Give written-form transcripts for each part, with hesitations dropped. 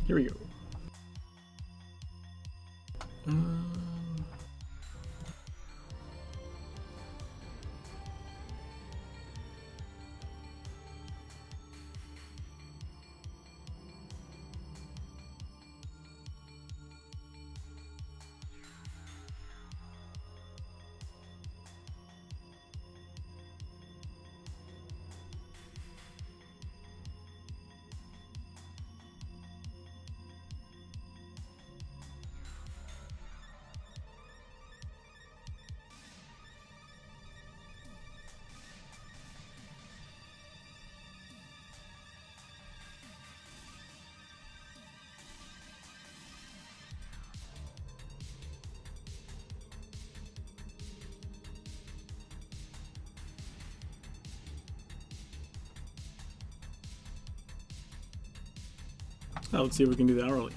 Here we go. Now let's see if we can do that early.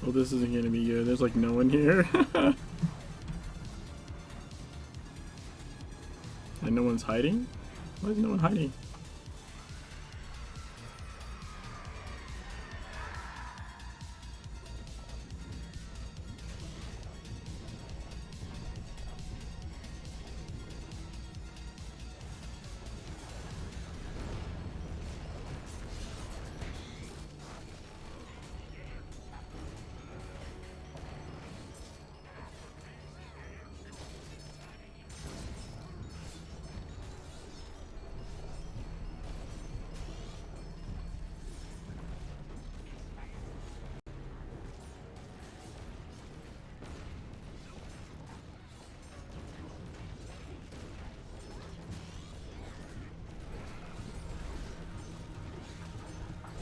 Well, this isn't gonna be good. There's like no one here. And no one's hiding? Why is no one hiding?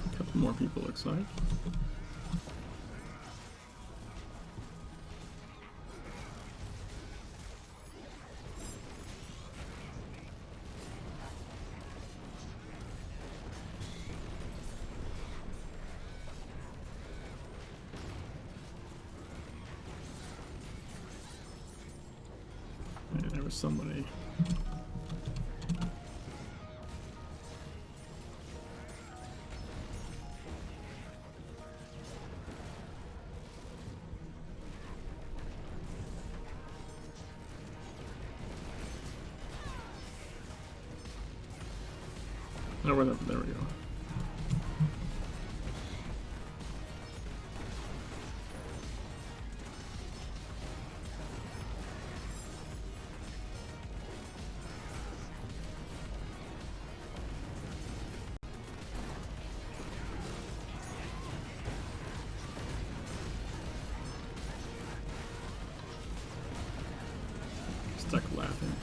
A couple more people, looks like. Yeah, there was somebody. Oh, there we go. Stuck laughing.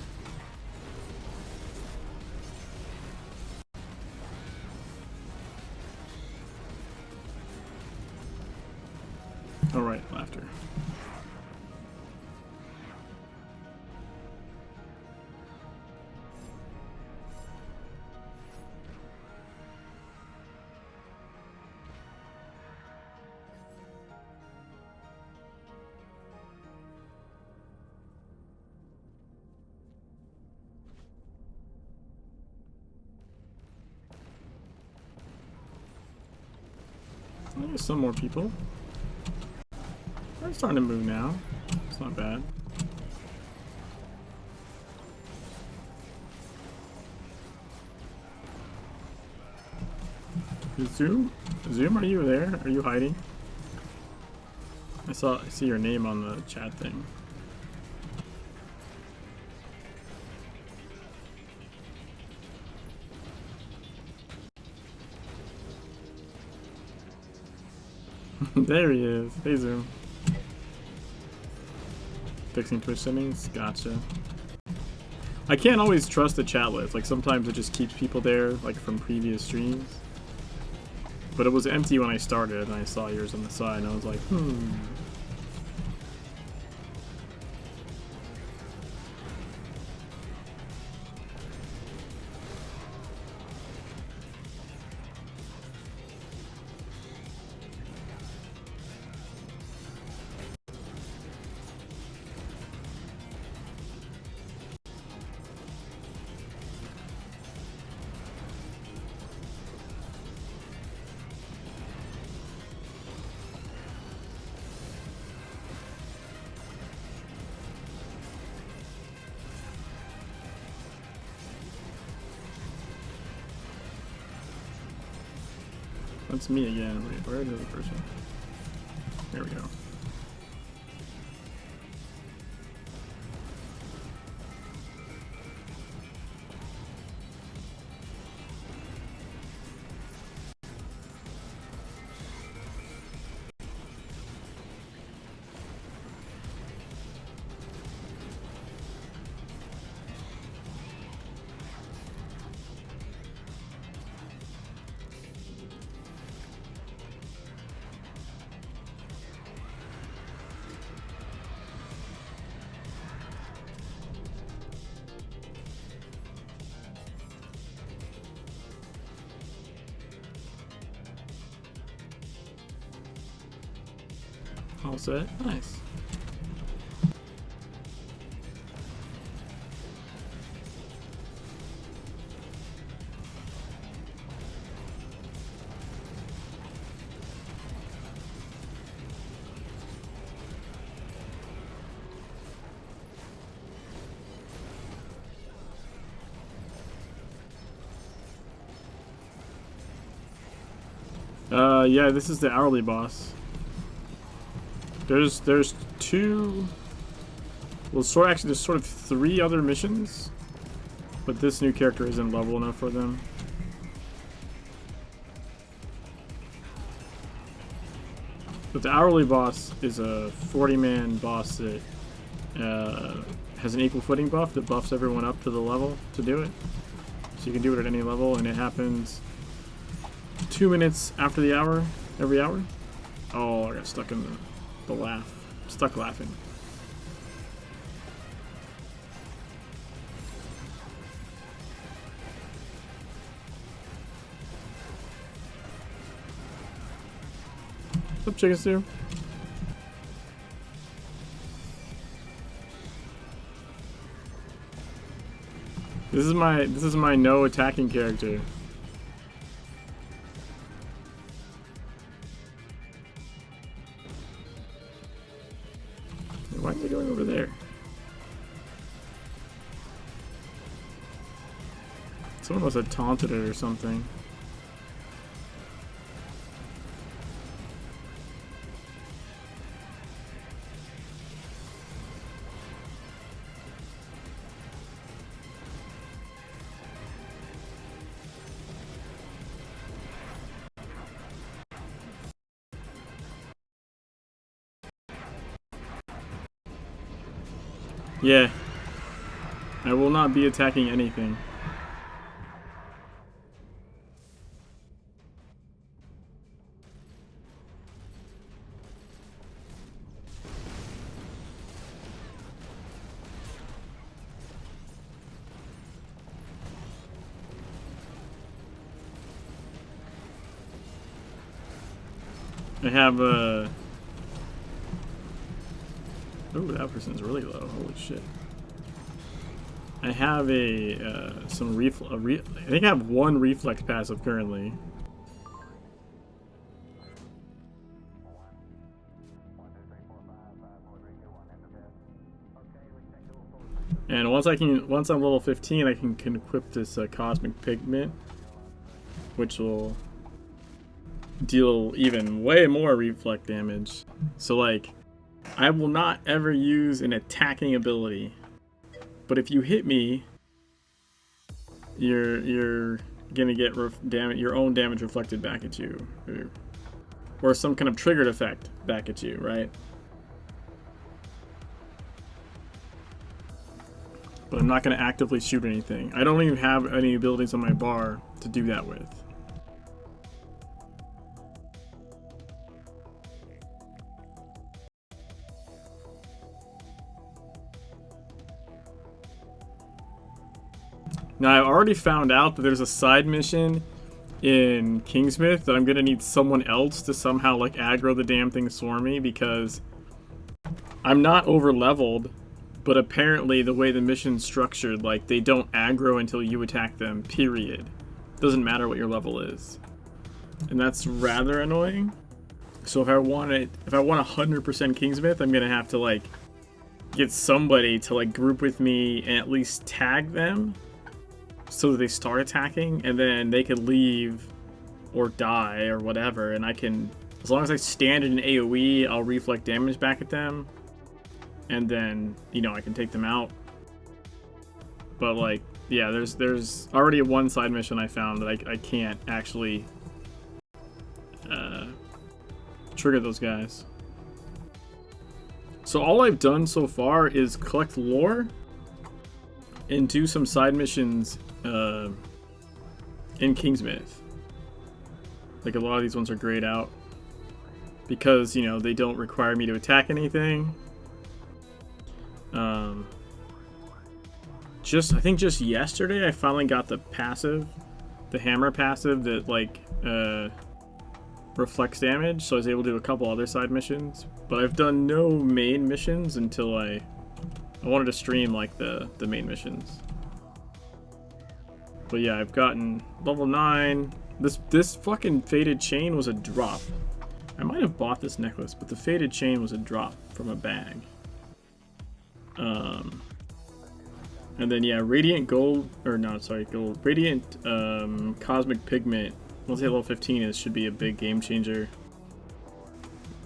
Alright, laughter. There's some more people. They're starting to move now. It's not bad. Zoom? Zoom, are you there? Are you hiding? I see your name on the chat thing. There he is. Hey, Zoom. Fixing Twitch settings? Gotcha. I can't always trust the chat list. Like, sometimes it just keeps people there, like, from previous streams. But it was empty when I started, and I saw yours on the side, and I was like, That's me again. Wait, where is the other person? There we go. All set. Nice. Yeah, this is the hourly boss. There's two. Well, actually, there's sort of 3 other missions, but this new character isn't level enough for them. But the hourly boss is a 40-man boss that has an equal footing buff that buffs everyone up to the level to do it. So you can do it at any level, and it happens 2 minutes after the hour, every hour. Oh, I got stuck in the laugh. Stuck laughing. What's up, Chicken Stew? This is my no attacking character. Why am I going over there? Someone must have taunted it or something. Yeah. I will not be attacking anything. I have a... Ooh, that person's really low. Holy shit. I have I think I have 1 reflex passive currently. And once I'm level 15, I can equip this cosmic pigment, which will deal even way more reflect damage. So like, I will not ever use an attacking ability, but if you hit me, you're gonna get your own damage reflected back at you. or some kind of triggered effect back at you, right? But I'm not going to actively shoot anything. I don't even have any abilities on my bar to do that with. Now, I already found out that there's a side mission in Kingsmith that I'm going to need someone else to somehow, like, aggro the damn things for me, because I'm not over-leveled, but apparently the way the mission's structured, like, they don't aggro until you attack them, period. Doesn't matter what your level is. And that's rather annoying. So if I want 100% Kingsmith, I'm going to have to, like, get somebody to, like, group with me and at least tag them so that they start attacking, and then they could leave or die or whatever, and I can, as long as I stand in an AoE, I'll reflect damage back at them, and then, you know, I can take them out. But, like, yeah, there's already a one side mission I found that I can't actually trigger those guys. So all I've done so far is collect lore and do some side missions in Kingsmith. Like, a lot of these ones are grayed out because, you know, they don't require me to attack anything. I think just yesterday I finally got the passive, the hammer passive that, like, reflects damage, so I was able to do a couple other side missions. But I've done no main missions until I wanted to stream, like, the main missions. But yeah, I've gotten level 9. This fucking faded chain was a drop. I might have bought this necklace, but the faded chain was a drop from a bag. And then yeah, radiant gold, or no, sorry, gold. Radiant cosmic pigment. Once I hit level 15, it should be a big game changer.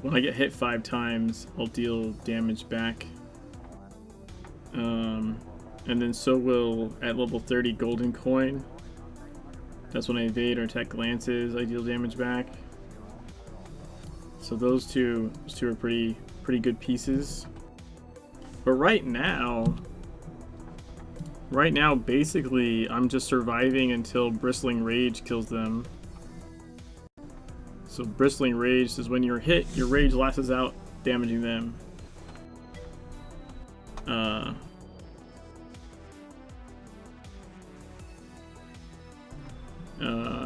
When I get hit 5 times, I'll deal damage back. And then so will at level 30 golden coin. That's when I evade or attack glances, I deal damage back. So those two are pretty good pieces. But right now, basically, I'm just surviving until Bristling Rage kills them. So Bristling Rage is when you're hit, your rage lashes out, damaging them.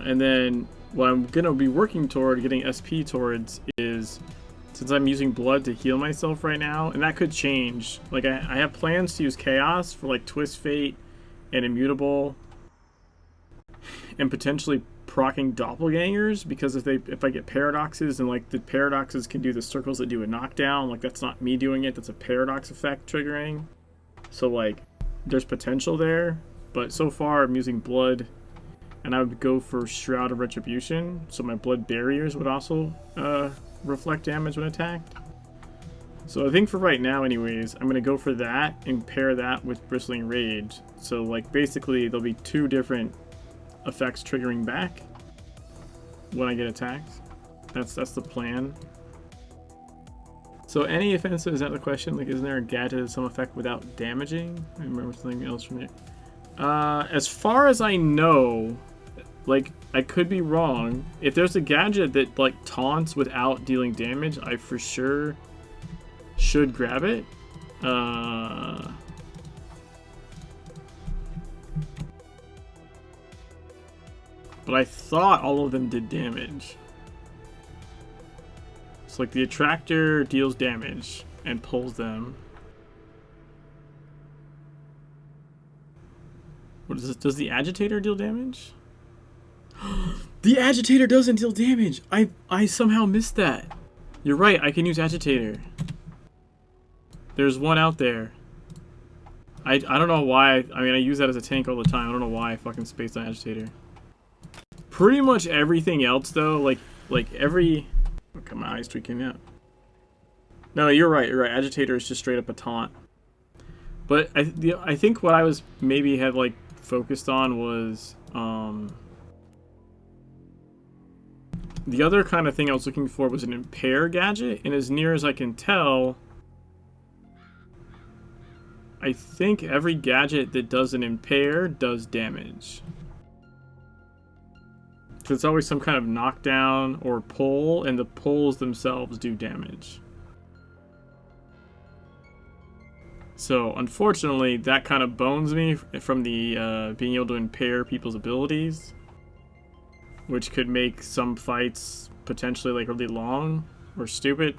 And then what I'm going to be working toward getting SP towards is, since I'm using blood to heal myself right now, and that could change. Like, I have plans to use Chaos for, like, Twist Fate and Immutable, and potentially proccing Doppelgangers, because if I get Paradoxes, and, like, the Paradoxes can do the circles that do a knockdown, like, that's not me doing it, that's a Paradox effect triggering. So, like, there's potential there, but so far I'm using blood, and I would go for Shroud of Retribution, so my blood barriers would also reflect damage when attacked. So I think for right now anyways, I'm going to go for that and pair that with Bristling Rage. So, like, basically there'll be 2 different effects triggering back when I get attacked. That's the plan. So any offensive, is that the question? Like, isn't there a gadget with some effect without damaging? I remember something else from it. As far as I know, like, I could be wrong. If there's a gadget that, like, taunts without dealing damage, I for sure should grab it. But I thought all of them did damage. So, like, the attractor deals damage and pulls them. What is this? Does the agitator deal damage? The agitator doesn't deal damage! I somehow missed that. You're right, I can use agitator. There's one out there. I don't know why. I mean, I use that as a tank all the time. I don't know why I fucking spaced on agitator. Pretty much everything else, though, like every... Okay, my eye's tweaking out. No, you're right, you're right. Agitator is just straight up a taunt. But I think what I was maybe had, like, focused on was The other kind of thing I was looking for was an impair gadget, and as near as I can tell, I think every gadget that does an impair does damage. So it's always some kind of knockdown or pull, and the pulls themselves do damage. So unfortunately, that kind of bones me from the being able to impair people's abilities, which could make some fights potentially like really long or stupid.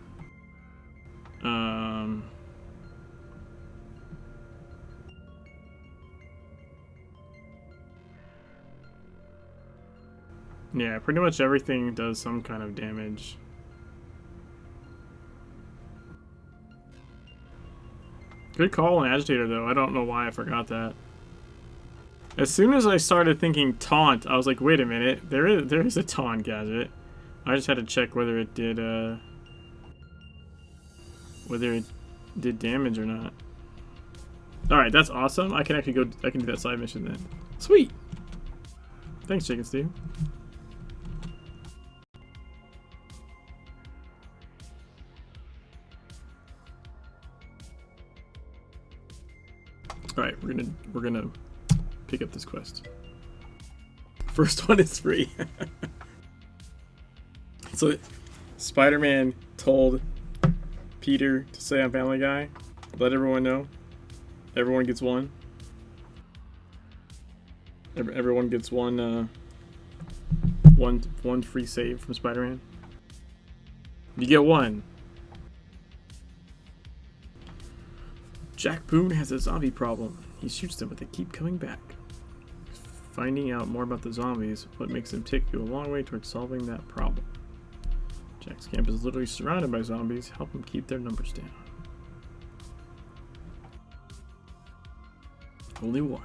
Yeah, pretty much everything does some kind of damage. Good call on Agitator, though. I don't know why I forgot that. As soon as I started thinking taunt, I was like, wait a minute, there is a taunt gadget. I just had to check whether it did damage or not. Alright, that's awesome. I can actually go, I can do that side mission then. Sweet! Thanks, Chicken Stew. Alright, we're gonna pick up this quest. First one is free. So Spider-Man told Peter to say on Family Guy, let everyone know. Everyone gets one. Everyone gets one free save from Spider-Man. You get one. Jack Boone has a zombie problem. He shoots them, but they keep coming back. Finding out more about the zombies, what makes them tick, go a long way towards solving that problem. Jack's camp is literally surrounded by zombies. Help them keep their numbers down. Only one.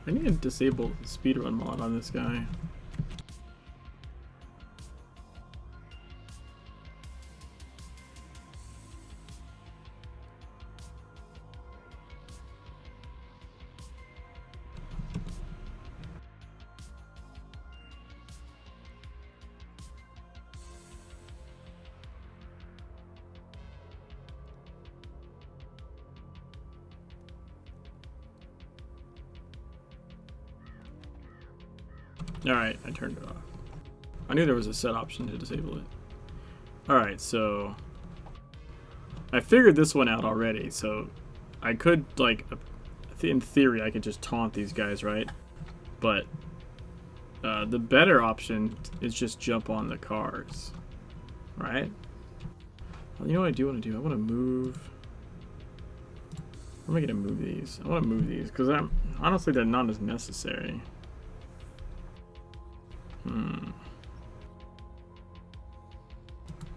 I need to disable the speedrun mod on this guy. Alright, I turned it off. I knew there was a set option to disable it. Alright, so I figured this one out already, so I could, like, in theory, I could just taunt these guys, right? But the better option is just jump on the cars, right? Well, you know what I do want to do? I want to move. What am I going to move these? I want to move these because honestly, they're not as necessary.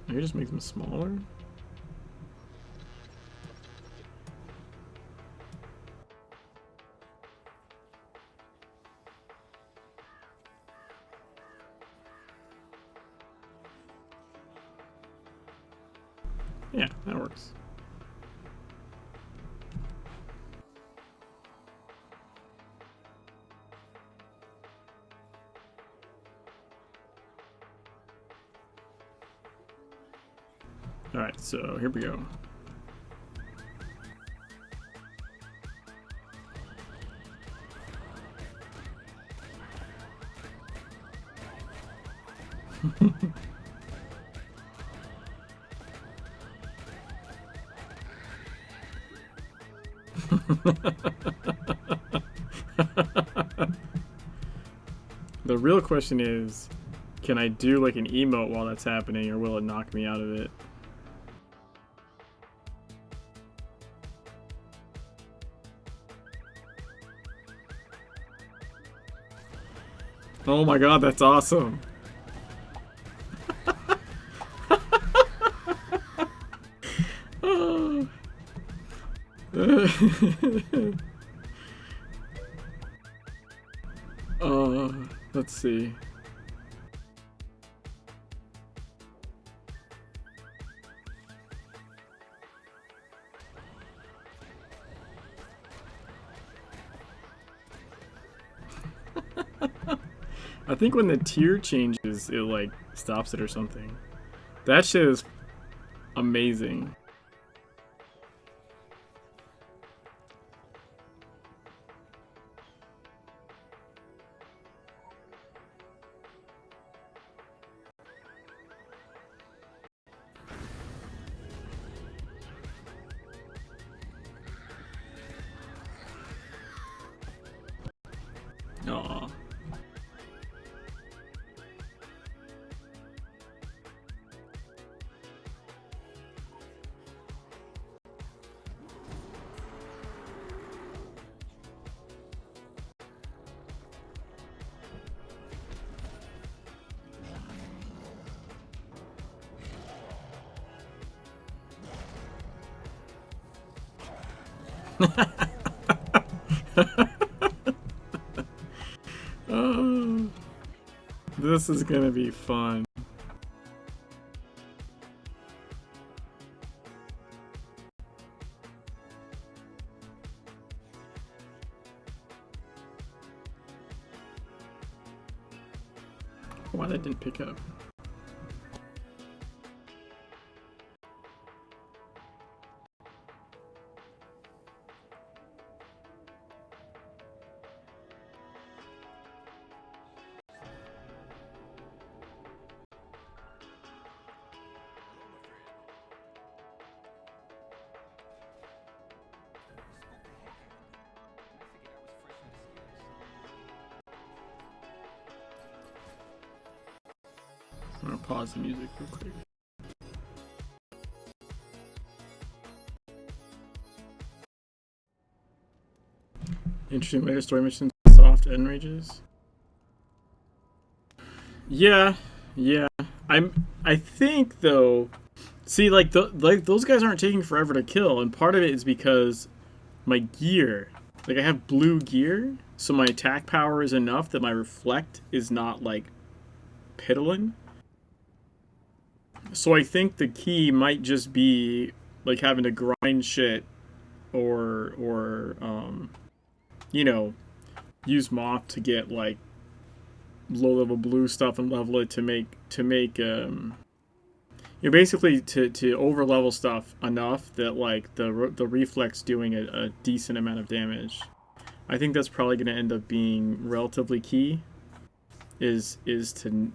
Maybe just make them smaller? Yeah, that works. Alright, so here we go. The real question is, can I do like an emote while that's happening, or will it knock me out of it? Oh my god, that's awesome. Let's see. I think when the tier changes, it like stops it or something. That shit is amazing. Aw. Oh, this is gonna be fun. Why that didn't pick up? I'm gonna pause the music real quick. Interesting later story missions, soft end rages. Yeah, yeah. I think though, see, like those guys aren't taking forever to kill, and part of it is because my gear, like I have blue gear, so my attack power is enough that my reflect is not like piddling. So I think the key might just be like having to grind shit or you know, use moth to get like low level blue stuff and level it to make you know, basically to over level stuff enough that like the reflex doing a decent amount of damage. I think that's probably going to end up being relatively key. Is to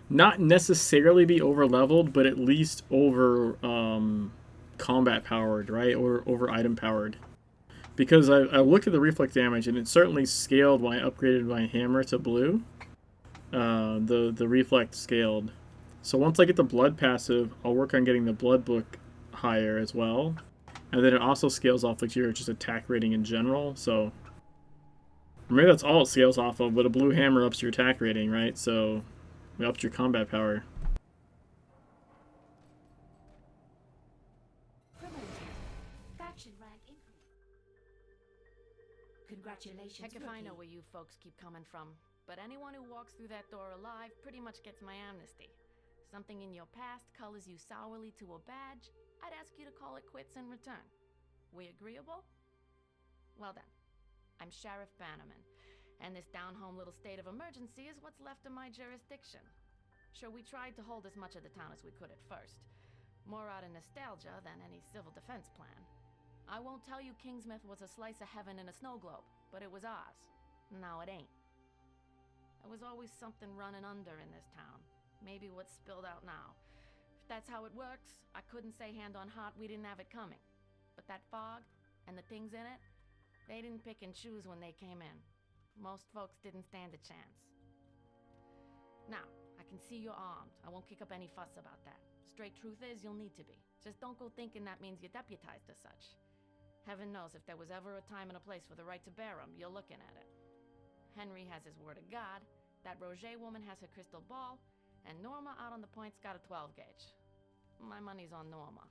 not necessarily be over leveled, but at least over combat powered, right? Or over item powered. Because I looked at the reflex damage and it certainly scaled when I upgraded my hammer to blue. The reflex scaled. So once I get the blood passive, I'll work on getting the blood book higher as well. And then it also scales off like your just attack rating in general. So maybe that's all it scales off of, but a blue hammer ups your attack rating, right? So it ups your combat power. Congratulations. Heck if I know where you folks keep coming from. But anyone who walks through that door alive pretty much gets my amnesty. Something in your past colors you sourly to a badge, I'd ask you to call it quits in return. We agreeable? Well then, I'm Sheriff Bannerman, and this down-home little state of emergency is what's left of my jurisdiction. Sure, we tried to hold as much of the town as we could at first. More out of nostalgia than any civil defense plan. I won't tell you Kingsmouth was a slice of heaven in a snow globe, but it was ours. Now it ain't. There was always something running under in this town. Maybe what's spilled out now. If that's how it works, I couldn't say hand on heart we didn't have it coming. But that fog, And the things in it, they didn't pick and choose when they came in. Most folks didn't stand a chance. Now, I can see you're armed. I won't kick up any fuss about that. Straight truth is, you'll need to be. Just don't go thinking that means you're deputized as such. Heaven knows if there was ever a time and a place for the right to bear 'em, you're looking at it. Henry has his word of God, that Roger woman has her crystal ball, and Norma out on the point's got a 12 gauge. My money's on Norma.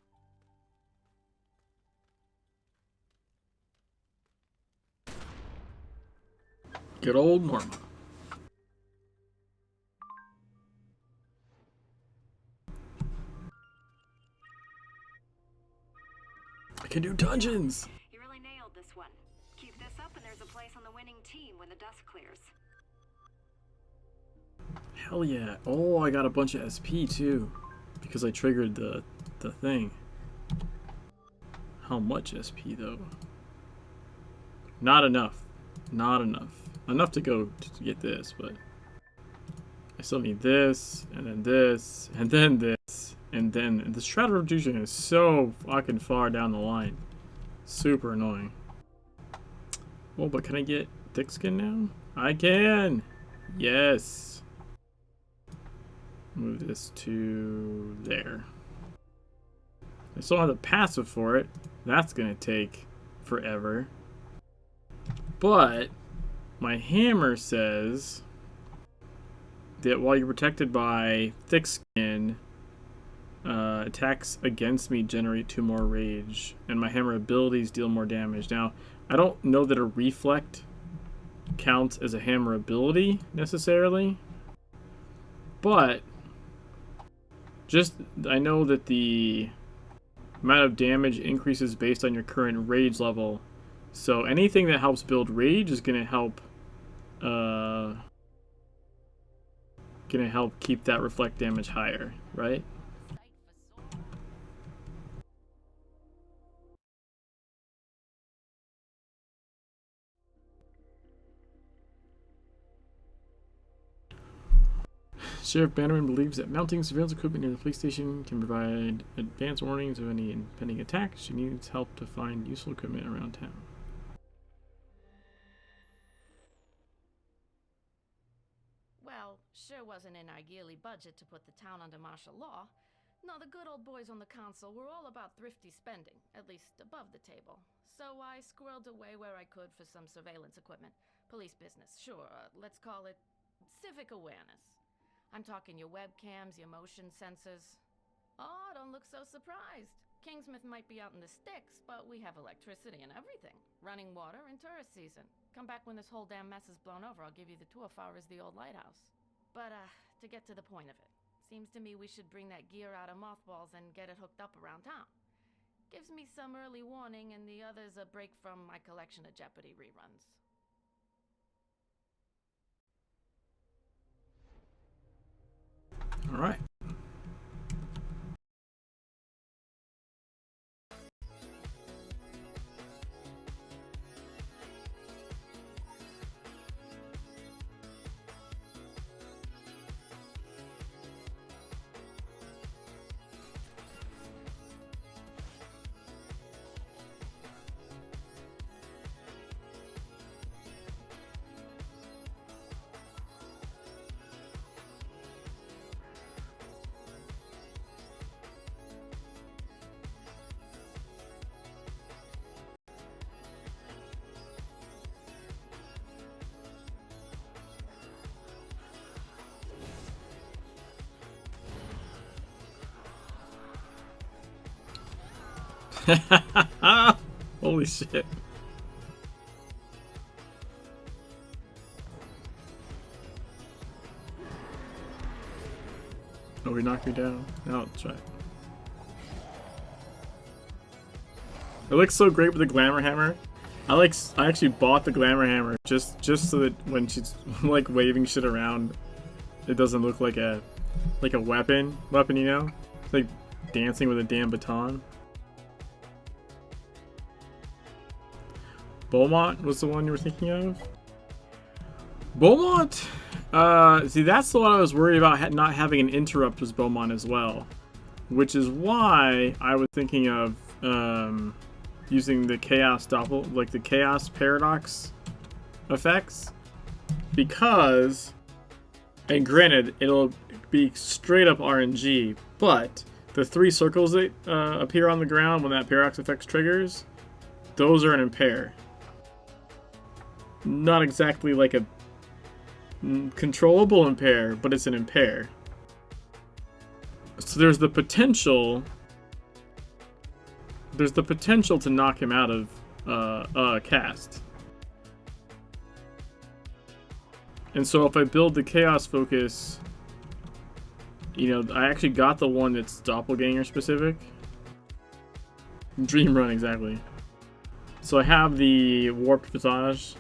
Good old Norma. I can do dungeons! You really nailed this one. Keep this up and there's a place on the winning team when the dust clears. Hell yeah. Oh, I got a bunch of SP too. Because I triggered the thing. How much SP though? Not enough. Not enough. Enough to go to get this, but I still need this, and then this, and then this, and then the Shroud of Reduction is so fucking far down the line. Super annoying. Oh, but can I get thick skin now? I can! Yes! Move this to there. I still have the passive for it. That's gonna take forever. But my hammer says that while you're protected by thick skin, attacks against me generate 2 more rage, and my hammer abilities deal more damage. Now, I don't know that a reflect counts as a hammer ability necessarily, but just I know that the amount of damage increases based on your current rage level. So anything that helps build rage is gonna help keep that reflect damage higher, right? Sheriff Bannerman believes that mounting surveillance equipment near the police station can provide advance warnings of any impending attacks. She needs help to find useful equipment around town. Well, sure wasn't in our yearly budget to put the town under martial law. No, the good old boys on the council were all about thrifty spending, at least above the table. So I squirreled away where I could for some surveillance equipment. Police business, sure, let's call it civic awareness. I'm talking your webcams, your motion sensors. Oh, don't look so surprised. Kingsmouth might be out in the sticks, but we have electricity and everything. Running water in tourist season. Come back when this whole damn mess is blown over, I'll give you the tour far as the old lighthouse. But, to get to the point of it, seems to me we should bring that gear out of mothballs and get it hooked up around town. Gives me some early warning and the others a break from my collection of Jeopardy reruns. All right. Holy shit. Oh, he knocked me down. No, that's right. It looks so great with the glamour hammer. I actually bought the glamour hammer just so that when she's like waving shit around, it doesn't look like a weapon, you know? It's like dancing with a damn baton. Beaumont was the one you were thinking of? Beaumont! See, that's the one I was worried about not having an interrupt was Beaumont as well. Which is why I was thinking of, using the chaos like the chaos paradox effects, because, and granted, it'll be straight up RNG, but the 3 circles that appear on the ground when that paradox effect triggers, those are an impair. Not exactly like a controllable impair, but it's an impair. So there's the potential to knock him out of cast. And so if I build the chaos focus, you know, I actually got the one that's doppelganger specific. Dream run, exactly. So I have the warped visage.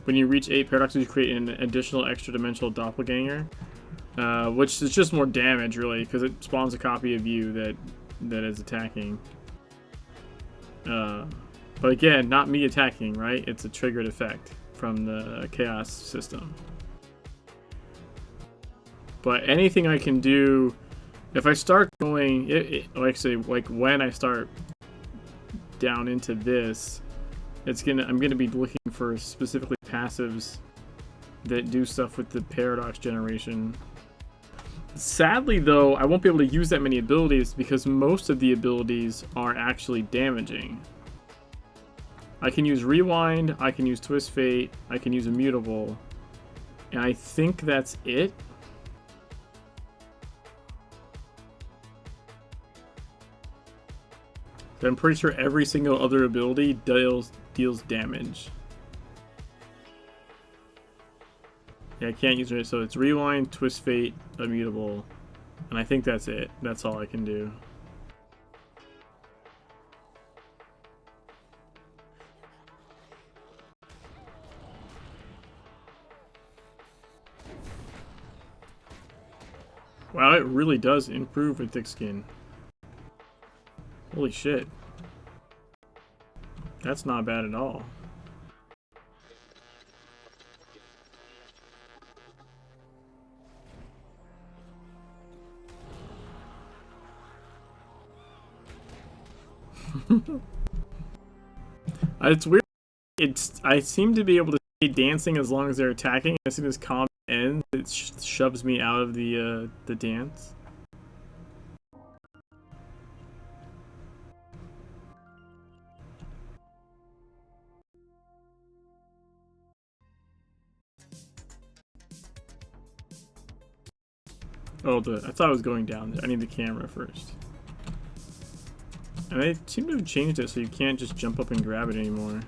When you reach 8 paradoxes, you create an additional extra dimensional doppelganger, which is just more damage, really, because it spawns a copy of you that is attacking. But again, not me attacking, right? It's a triggered effect from the chaos system. But anything I can do, if I start going, like when I start down into this, I'm gonna be looking for specifically passives that do stuff with the paradox generation. Sadly, though, I won't be able to use that many abilities because most of the abilities are actually damaging. I can use rewind, I can use twist fate, I can use immutable, and I think that's it. I'm pretty sure every single other ability deals damage. Yeah, I can't use it, so it's rewind, twist fate, immutable, and I think that's it. That's all I can do. Wow, it really does improve with thick skin. Holy shit. That's not bad at all. It's weird. I seem to be able to stay dancing as long as they're attacking. As soon as combat ends, it shoves me out of the dance. Oh, I thought I was going down. I need the camera first. And they seem to have changed it so you can't just jump up and grab it anymore.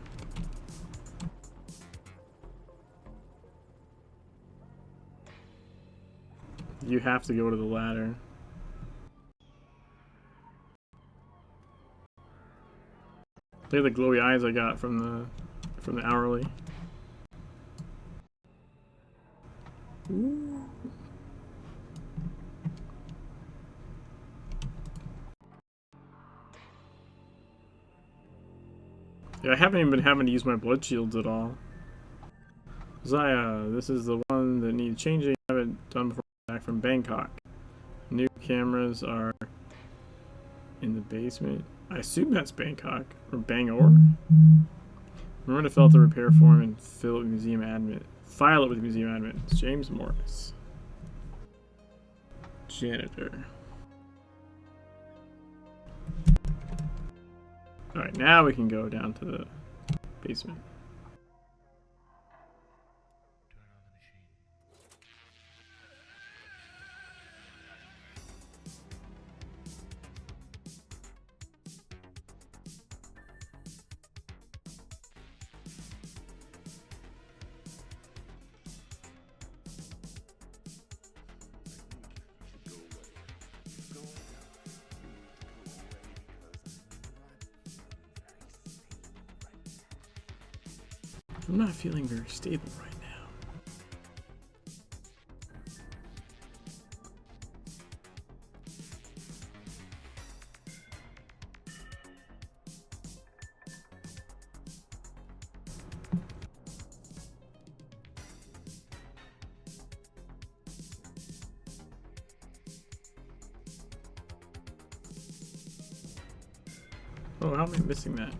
You have to go to the ladder. Look at the glowy eyes I got from the hourly. Ooh. Yeah, I haven't even been having to use my blood shields at all. Zaya, this is the one that needs changing. I haven't done before. Back from Bangkok. New cameras are in the basement. I assume that's Bangkok or Bangor. Remember to fill out the repair form and fill it with museum admin. File it with museum admin. It's James Morris. Janitor. Alright, now we can go down to the basement. I'm not feeling very stable right now. Oh, how am I missing that?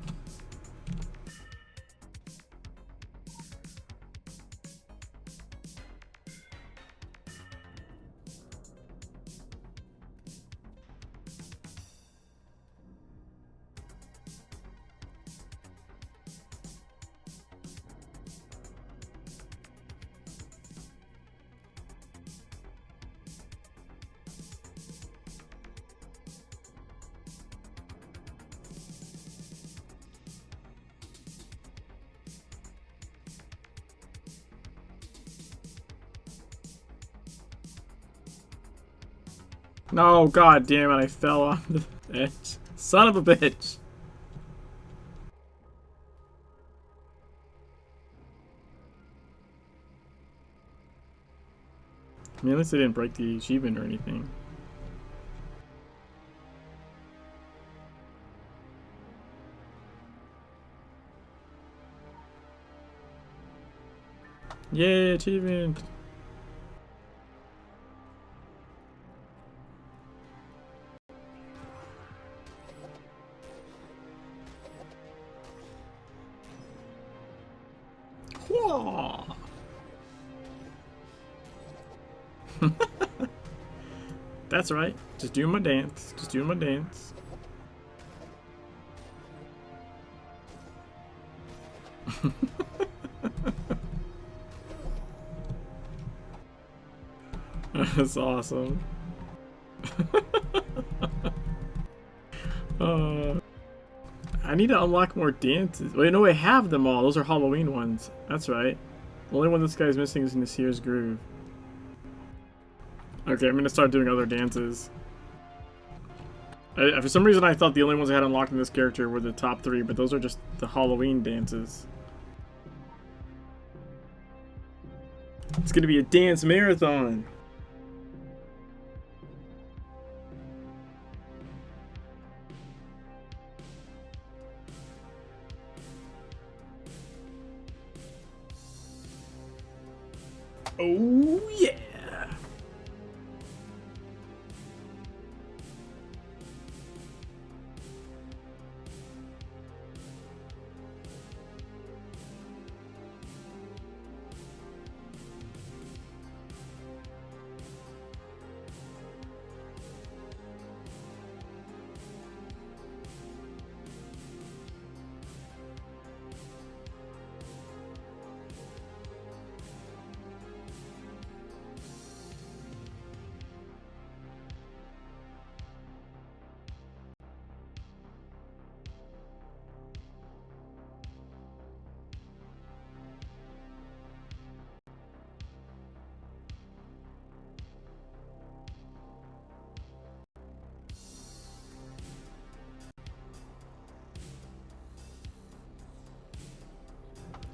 No, god damn it, I fell on the edge. Son of a bitch. I mean, at least I didn't break the achievement or anything. Yay, achievement! Whoa. That's right. Just doing my dance. Just doing my dance. That's awesome. I need to unlock more dances. Wait, no, I have them all. Those are Halloween ones. That's right. The only one this guy's missing is in the Sears Groove. Okay, I'm gonna start doing other dances. For some reason, I thought the only ones I had unlocked in this character were the top 3, but those are just the Halloween dances. It's gonna be a dance marathon. Oh yeah!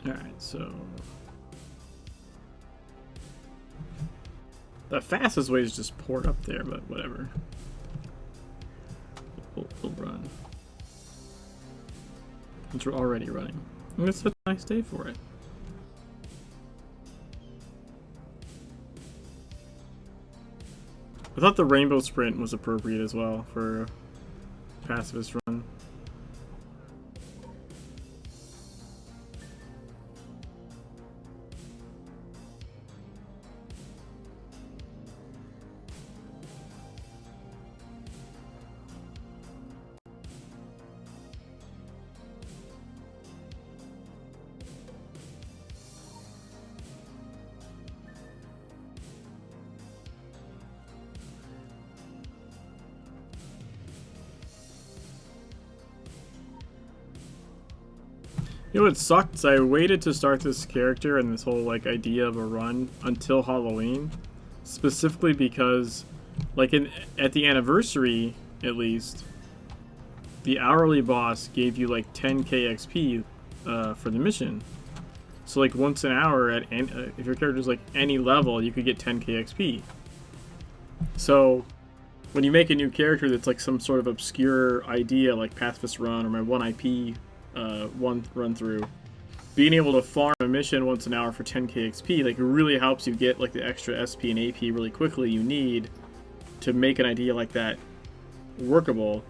Alright, so... the fastest way is just port up there, but whatever. We'll run. Since we're already running. And it's such a nice day for it. I thought the rainbow sprint was appropriate as well for a pacifist run. You know what sucked? Is I waited to start this character and this whole like idea of a run until Halloween, specifically because, like at the anniversary at least, the hourly boss gave you like 10k XP for the mission. So like once an hour if your character's like any level, you could get 10k XP. So when you make a new character that's like some sort of obscure idea like Pacifist Run or my 1IP one run through, being able to farm a mission once an hour for 10k XP like it really helps you get like the extra SP and AP really quickly you need to make an idea like that workable.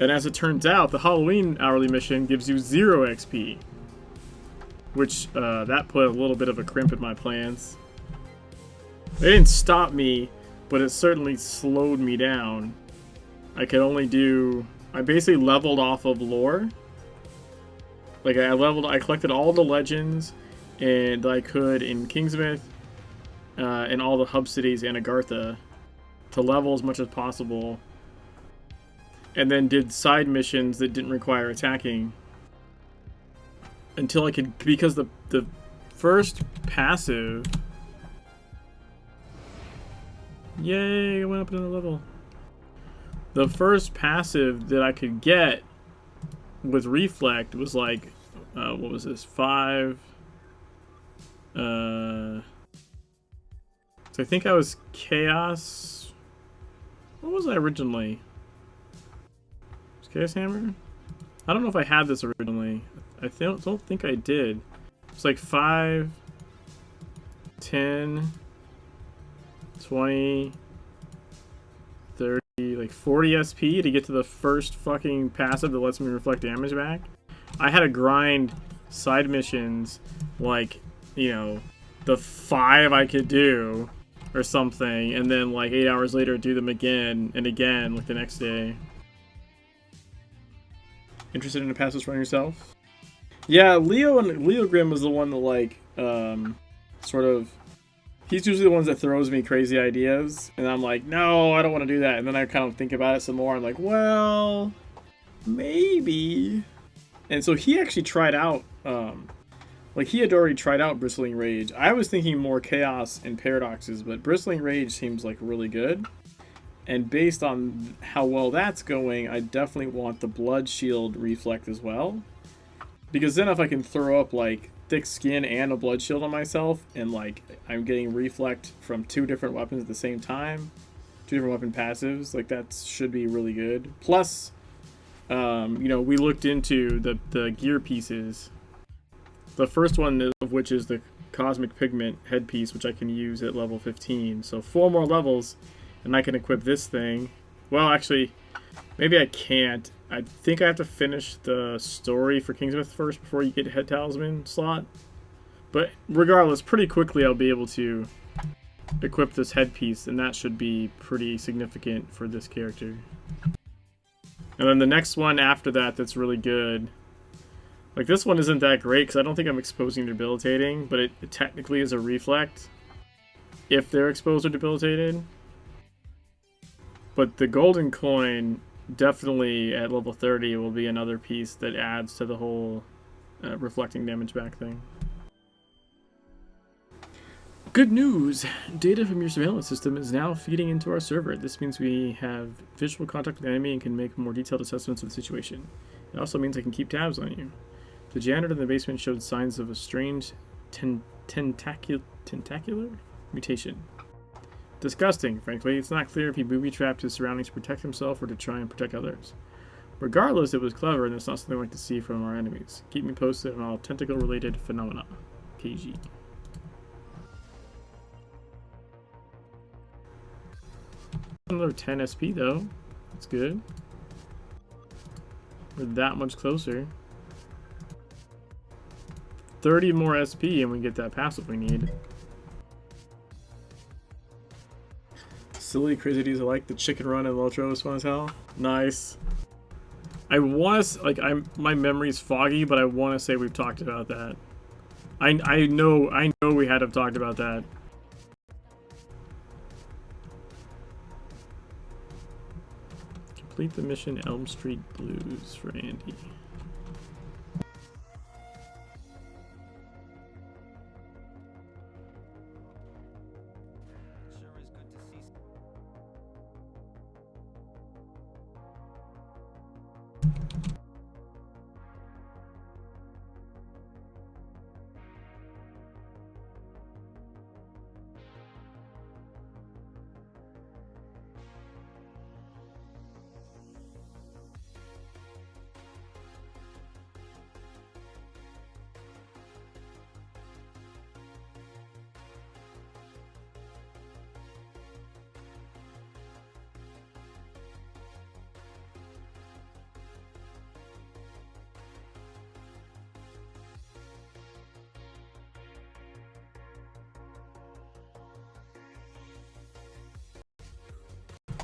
And as it turns out, the Halloween hourly mission gives you 0 XP. Which, that put a little bit of a crimp in my plans. It didn't stop me, but it certainly slowed me down. I could only do... I basically leveled off of lore. Like, I collected all the legends and I could in Kingsmith, and all the hub cities and Agartha to level as much as possible. And then did side missions that didn't require attacking. Until I could... Because the first passive... Yay, I went up another level. The first passive that I could get with Reflect was like, what was this? 5. So I think I was Chaos. What was I originally? Was Chaos Hammer? I don't know if I had this originally. I don't think I did. It's like 5, 10, 20, 30, like 40 SP to get to the first fucking passive that lets me reflect damage back. I had to grind side missions like, you know, the 5 I could do or something, and then like 8 hours later do them again and again like the next day. Interested in a passive run yourself? Yeah, Leo Grimm was the one that like sort of, he's usually the ones that throws me crazy ideas, and I'm like, no, I don't want to do that. And then I kind of think about it some more. I'm like, well, maybe. And so he actually tried out, like he had already tried out Bristling Rage. I was thinking more Chaos and Paradoxes, but Bristling Rage seems like really good. And based on how well that's going, I definitely want the Blood Shield Reflect as well. Because then if I can throw up like thick skin and a blood shield on myself, and like I'm getting reflect from 2 different weapons at the same time, 2 different weapon passives, like that should be really good. Plus, you know, we looked into the gear pieces. The first one of which is the Cosmic Pigment headpiece, which I can use at level 15. So 4 more levels, and I can equip this thing. Well, actually, maybe I can't. I think I have to finish the story for Kingsmith first before you get Head Talisman slot. But regardless, pretty quickly I'll be able to equip this headpiece, and that should be pretty significant for this character. And then the next one after that that's really good. Like this one isn't that great because I don't think I'm exposing debilitating, but it technically is a reflect if they're exposed or debilitated. But the golden coin definitely at level 30 will be another piece that adds to the whole reflecting damage back thing. Good news! Data from your surveillance system is now feeding into our server. This means we have visual contact with the enemy and can make more detailed assessments of the situation. It also means I can keep tabs on you. The janitor in the basement showed signs of a strange tentacular mutation. Disgusting, frankly. It's not clear if he booby-trapped his surroundings to protect himself or to try and protect others. Regardless, it was clever, and it's not something I like to see from our enemies. Keep me posted on all tentacle-related phenomena. KG. Another 10 SP, though. That's good. We're that much closer. 30 more SP, and we get that passive we need. Silly crazities alike. The chicken run and Lotro was fun as hell. Nice. I want to like my memory's foggy, but I want to say we've talked about that. I know we had to have talked about that. Complete the mission Elm Street Blues for Andy.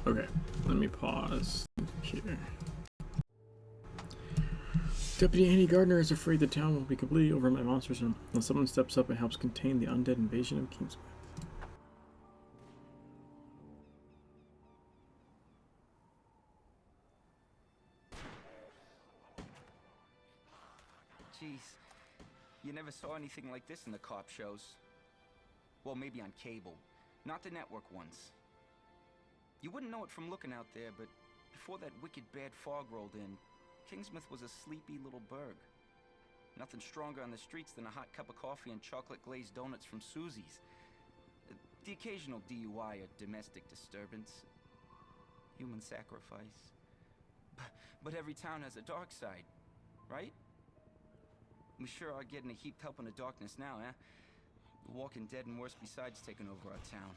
Okay, let me pause here. Deputy Andy Gardner is afraid the town will be completely overrun by monsters unless someone steps up and helps contain the undead invasion of Kingsmouth. Jeez, you never saw anything like this in the cop shows. Well, maybe on cable, not the network ones. You wouldn't know it from looking out there, but before that wicked bad fog rolled in, Kingsmouth was a sleepy little burg. Nothing stronger on the streets than a hot cup of coffee and chocolate-glazed donuts from Susie's. The occasional DUI or domestic disturbance. Human sacrifice. But every town has a dark side, right? We sure are getting a heaped help in the darkness now, eh? The Walking Dead and worse besides taking over our town.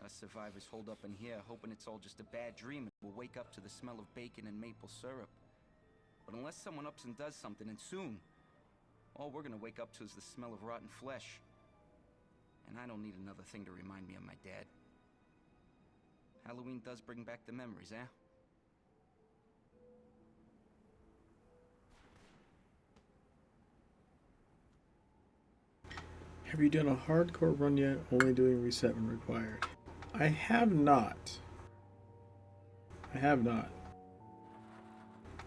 Us survivors hold up in here, hoping it's all just a bad dream and we'll wake up to the smell of bacon and maple syrup. But unless someone ups and does something, and soon, all we're gonna wake up to is the smell of rotten flesh. And I don't need another thing to remind me of my dad. Halloween does bring back the memories, eh? Have you done a hardcore run yet? Only doing reset when required. I have not. I have not.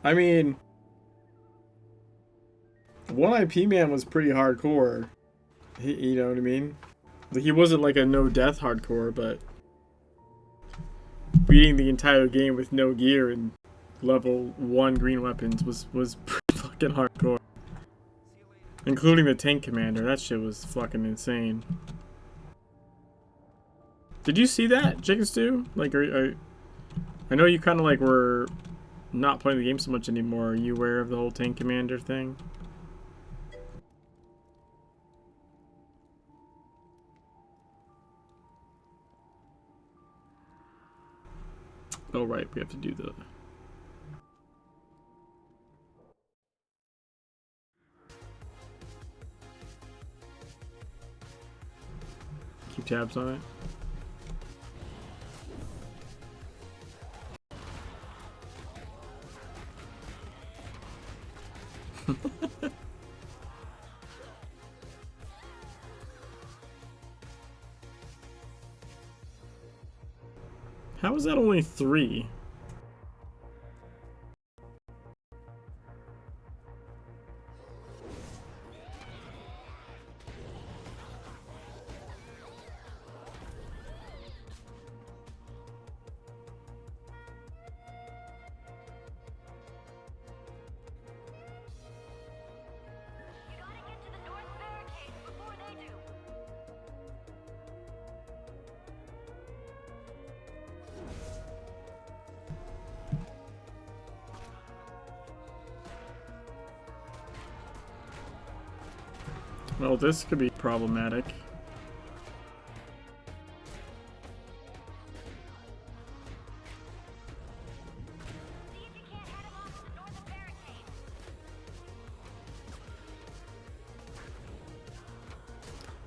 I mean, One IP Man was pretty hardcore. You know what I mean? Like, he wasn't like a no death hardcore, but beating the entire game with no gear and level 1 green weapons was pretty fucking hardcore. Including the tank commander. That shit was fucking insane. Did you see that, Chicken Stew? Like, I know you kind of like were not playing the game so much anymore. Are you aware of the whole tank commander thing? Oh right, we have to do the... keep tabs on it. How is that only 3? Well, this could be problematic.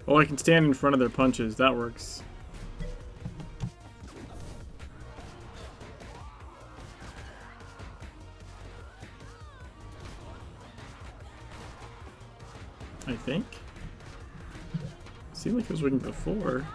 Oh, I can stand in front of their punches. That works. I think. Seemed like it was working before.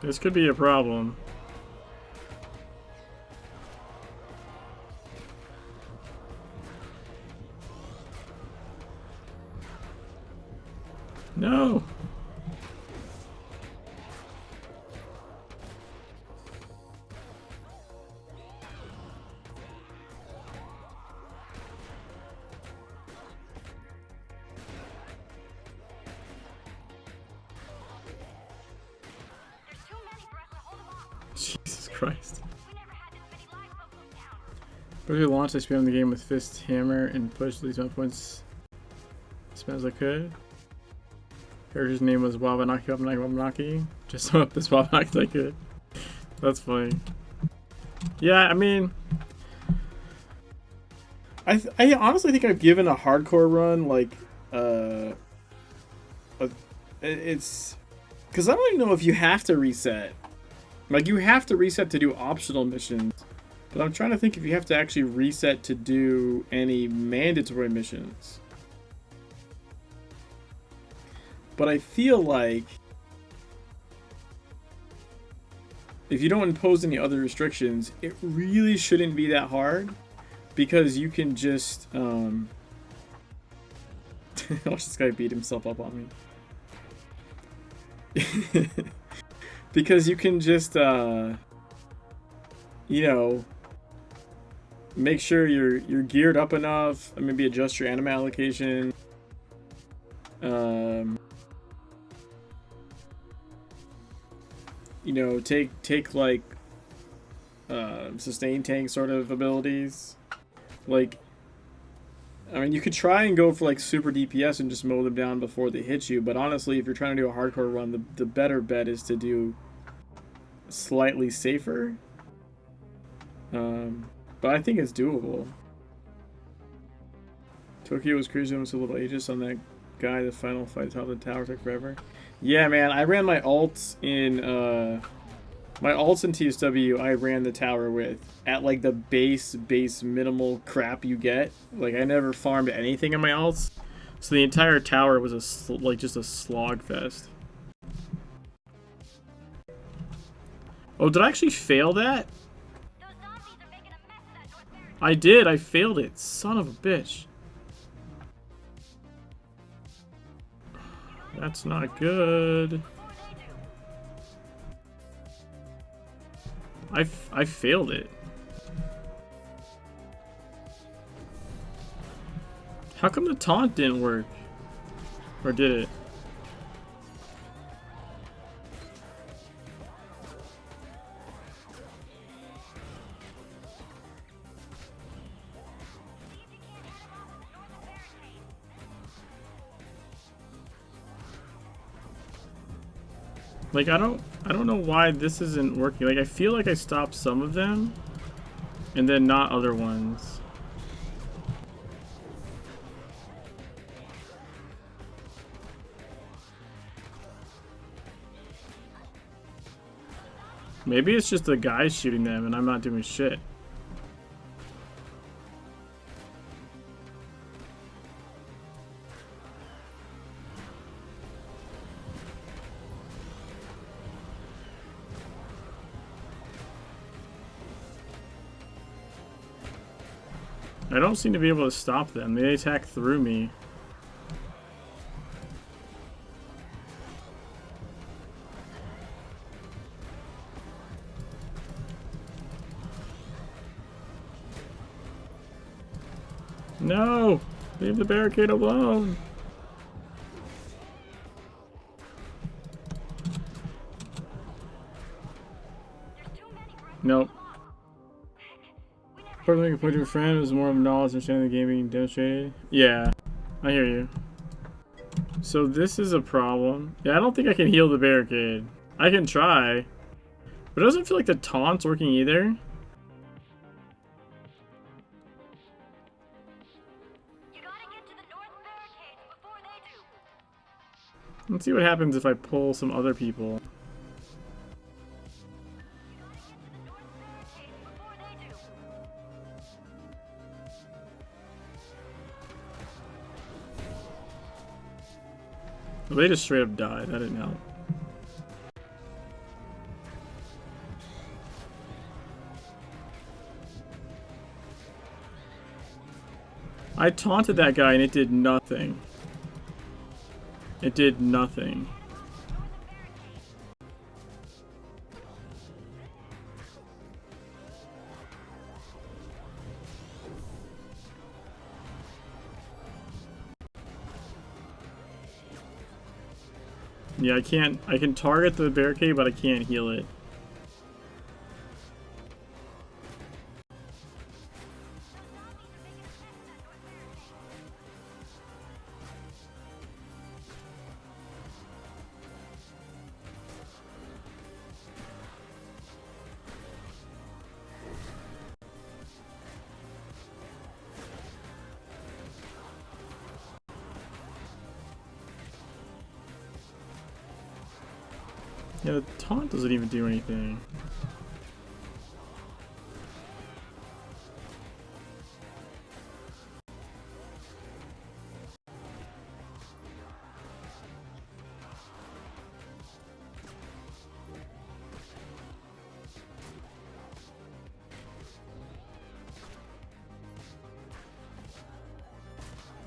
This could be a problem. No! Jesus Christ. But if you launch, I spam the game with fist, hammer, and push these up points. as bad as I could. Character's name was Wabanaki Wabanaki Wabanaki. Just sum up this Wabanaki as I could. That's funny. Yeah, I mean, I honestly think I've given a hardcore run like it's because I don't even know if you have to reset. Like, you have to reset to do optional missions, but I'm trying to think if you have to actually reset to do any mandatory missions. But I feel like if you don't impose any other restrictions, it really shouldn't be that hard, because you can just watch this guy beat himself up on me. Because you can just you know, make sure you're geared up enough, and maybe adjust your anime allocation. You know, take like sustain tank sort of abilities. Like, I mean, you could try and go for like super DPS and just mow them down before they hit you, but honestly, if you're trying to do a hardcore run, the better bet is to do slightly safer. But I think it's doable. Tokyo was crazy, almost a little ageist on that guy. The final fight top of the tower took forever. Yeah, man, I ran my ults in TSW. I ran the tower with at like the base minimal crap you get. Like, I never farmed anything in my ults, so the entire tower was just a slog fest. Oh, did I actually fail that? I did. I failed it. Son of a bitch. That's not good. I failed it. How come the taunt didn't work? Or did it? Like, I don't know why this isn't working. Like, I feel like I stopped some of them and then not other ones. Maybe it's just the guys shooting them and I'm not doing shit. I don't seem to be able to stop them. They attack through me. No! Leave the barricade alone! Nope. According to your friend, was more of knowledge and understanding the game being demonstrated. Yeah, I hear you. So this is a problem. Yeah, I don't think I can heal the barricade. I can try, but it doesn't feel like the taunt's working either. You gotta get to the north barricades before they do. Let's see what happens if I pull some other people. They just straight up died. That didn't help. I taunted that guy and it did nothing. It did nothing. Yeah, I can target the barricade, but I can't heal it. Yeah, the taunt doesn't even do anything.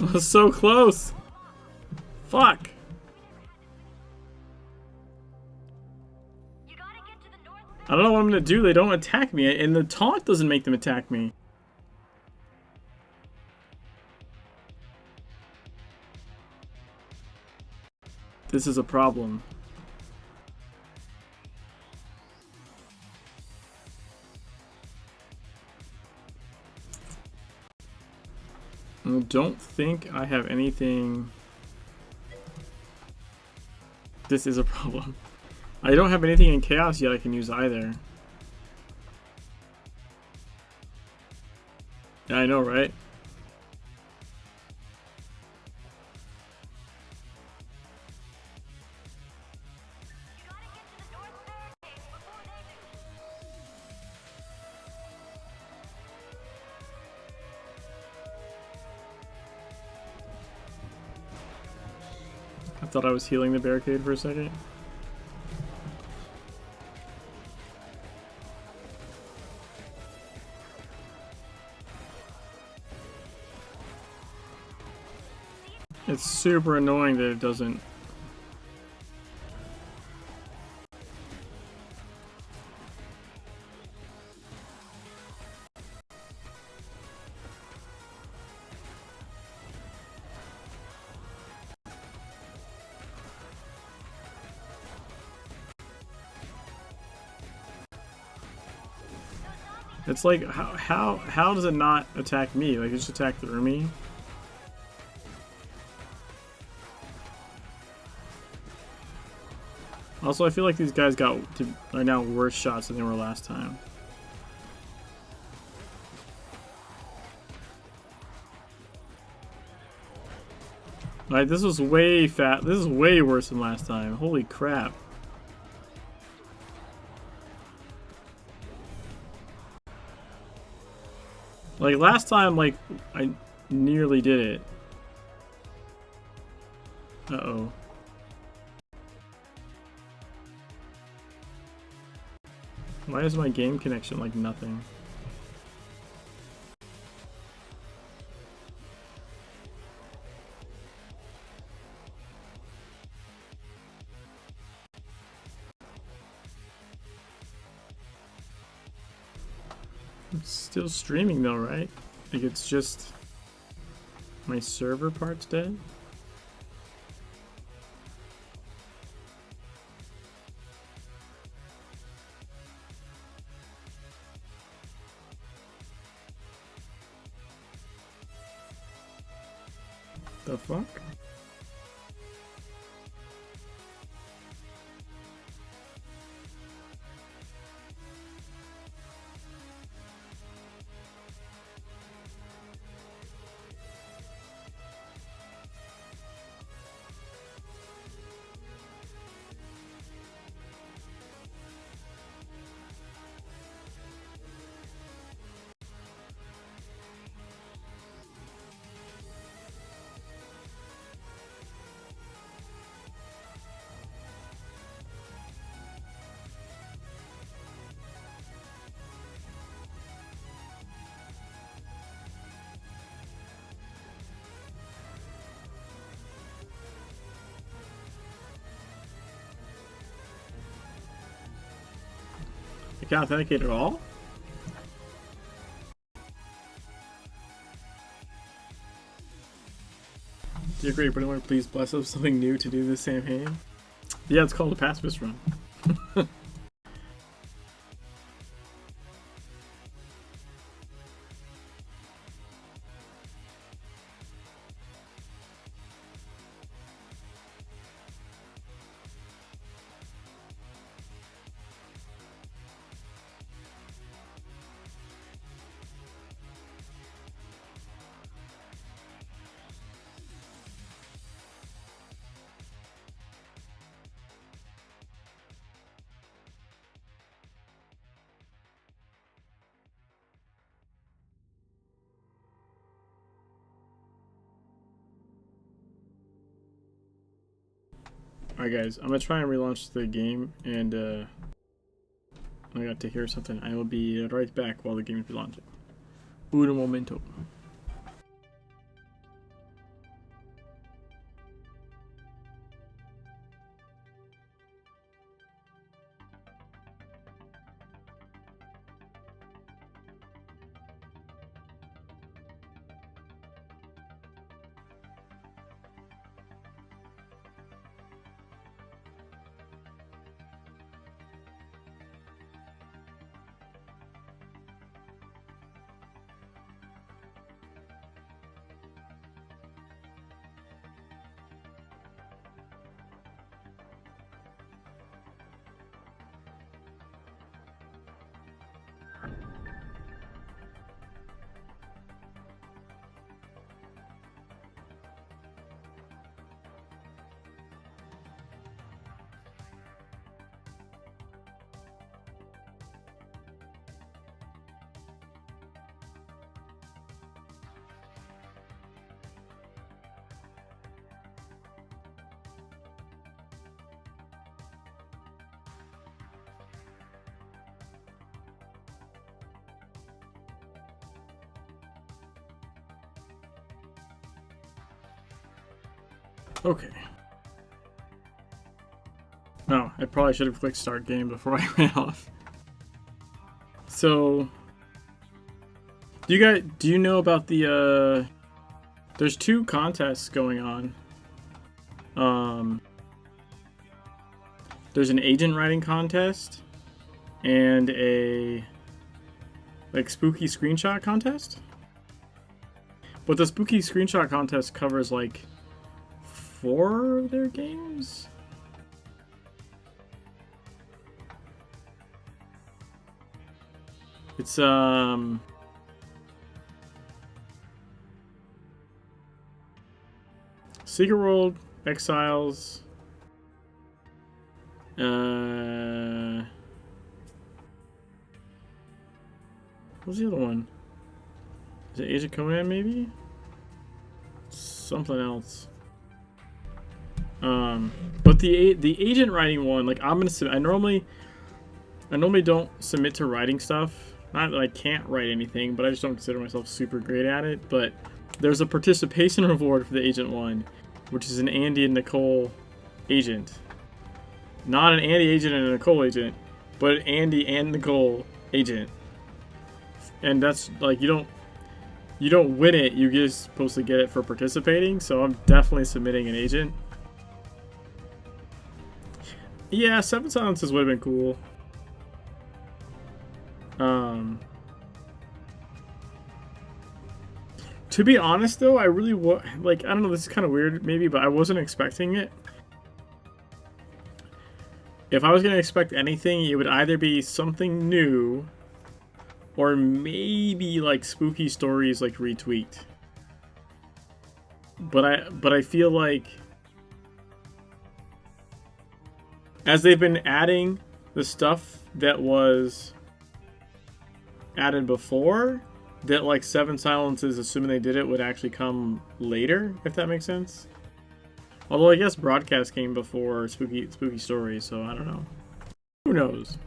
I was so close. Fuck. I don't know what I'm gonna do. They don't attack me, and the taunt doesn't make them attack me. This is a problem. I don't think I have anything. This is a problem. I don't have anything in Chaos yet I can use either. Yeah, I know, right? I thought I was healing the barricade for a second. It's super annoying that it doesn't. It's like, how does it not attack me? Like, it just attack through me? Also, I feel like these guys are now worse shots than they were last time. Like, this was way fat. This is way worse than last time. Holy crap. Like, last time, like, I nearly did it. Uh-oh. Why is my game connection like nothing? It's still streaming though, right? Like, it's just my server part's dead? The fuck? I can't authenticate at all? Dear great Brother, please bless us something new to do this campaign. Yeah, it's called a pacifist run. Alright guys, I'm gonna try and relaunch the game, and I got to hear something. I will be right back while the game is relaunching. Un momento. Okay. No, I probably should have clicked start game before I ran off. So, do you know about the there's 2 contests going on. There's an agent writing contest and a like spooky screenshot contest. But the spooky screenshot contest covers like 4 of their games. It's Secret World, Exiles, what's the other one? Is it Age of Conan maybe? Something else. But the agent writing one, like I'm gonna I normally don't submit to writing stuff. Not that I can't write anything, but I just don't consider myself super great at it. But there's a participation reward for the agent one, which is an Andy and Nicole agent. Not an Andy agent and a Nicole agent, but an Andy and Nicole agent. And that's like you don't win it, you're just supposed to get it for participating, so I'm definitely submitting an agent. Yeah, 7 Silences would have been cool. To be honest though, I really like, I don't know, this is kind of weird maybe, but I wasn't expecting it. If I was going to expect anything, it would either be something new or maybe like spooky stories like retweaked. But I feel like as they've been adding the stuff that was added before, that like 7 Silences, assuming they did it, would actually come later, if that makes sense. Although I guess Broadcast came before Spooky Stories, so I don't know. Who knows?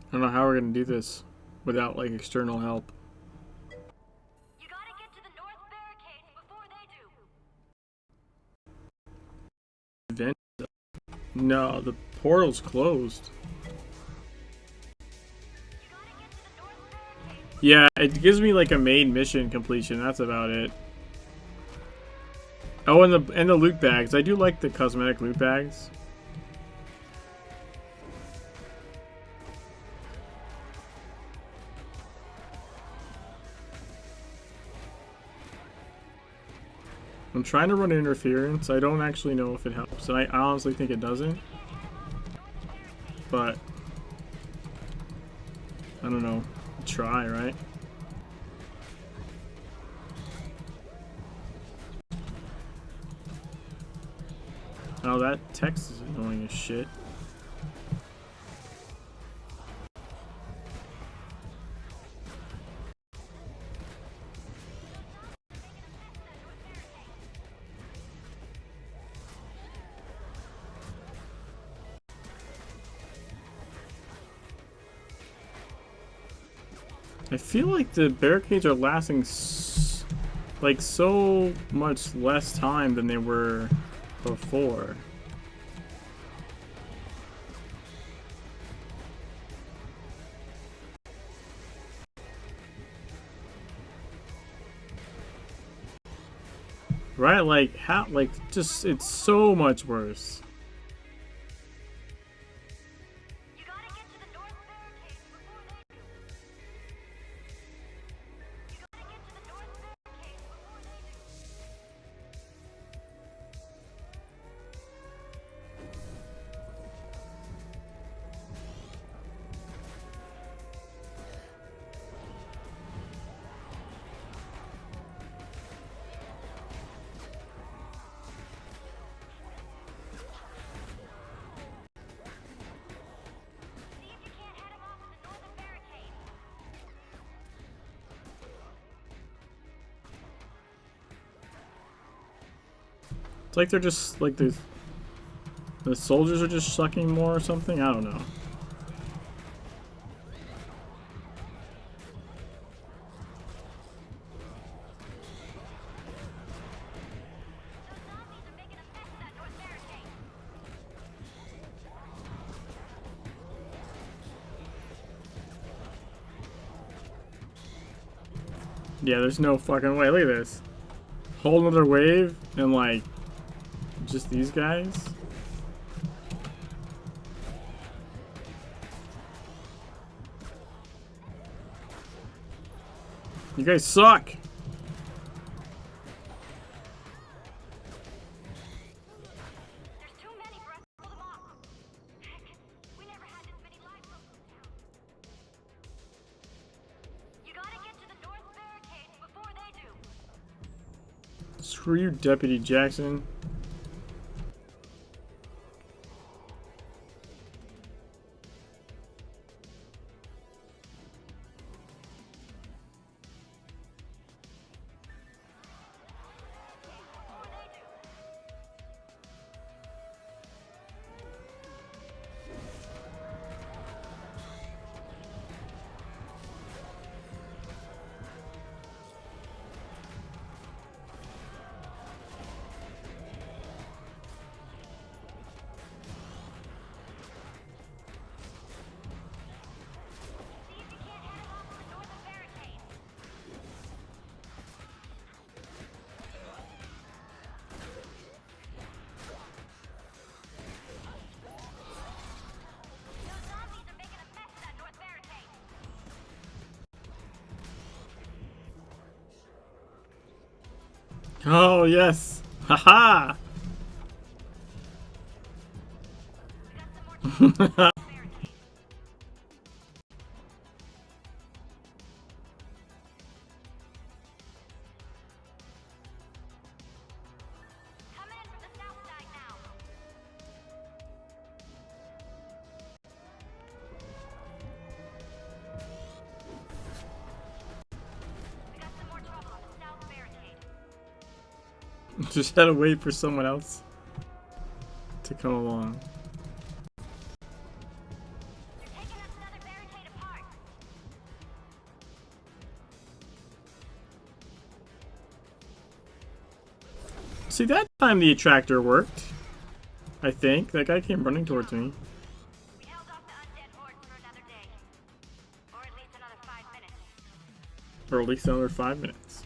I don't know how we're gonna do this without like external help. You gotta get to the north barricades before they do. Event? No, the portal's closed. You gotta get to the north barricades. Yeah, it gives me like a main mission completion. That's about it. Oh, and the loot bags. I do like the cosmetic loot bags. I'm trying to run interference. I don't actually know if it helps, and I honestly think it doesn't. But I don't know. Try, right? Oh, that text is annoying as shit. I feel like the barricades are lasting like so much less time than they were before. Right? Like how? Like just it's so much worse. It's like they're just like the soldiers are just sucking more or something. I don't know. Yeah, there's no fucking way. Look at this. Whole another wave and like just these guys. You guys suck. There's too many for us to pull them off. Heck, we never had this many lives go down. You gotta get to the north barricade before they do. Screw you, Deputy Jackson. Oh yes. Haha. Just had to wait for someone else to come along. See, that time the attractor worked. I think. That guy came running towards me. We held off the undead horde for another day. Or at least another 5 minutes. Or at least another 5 minutes.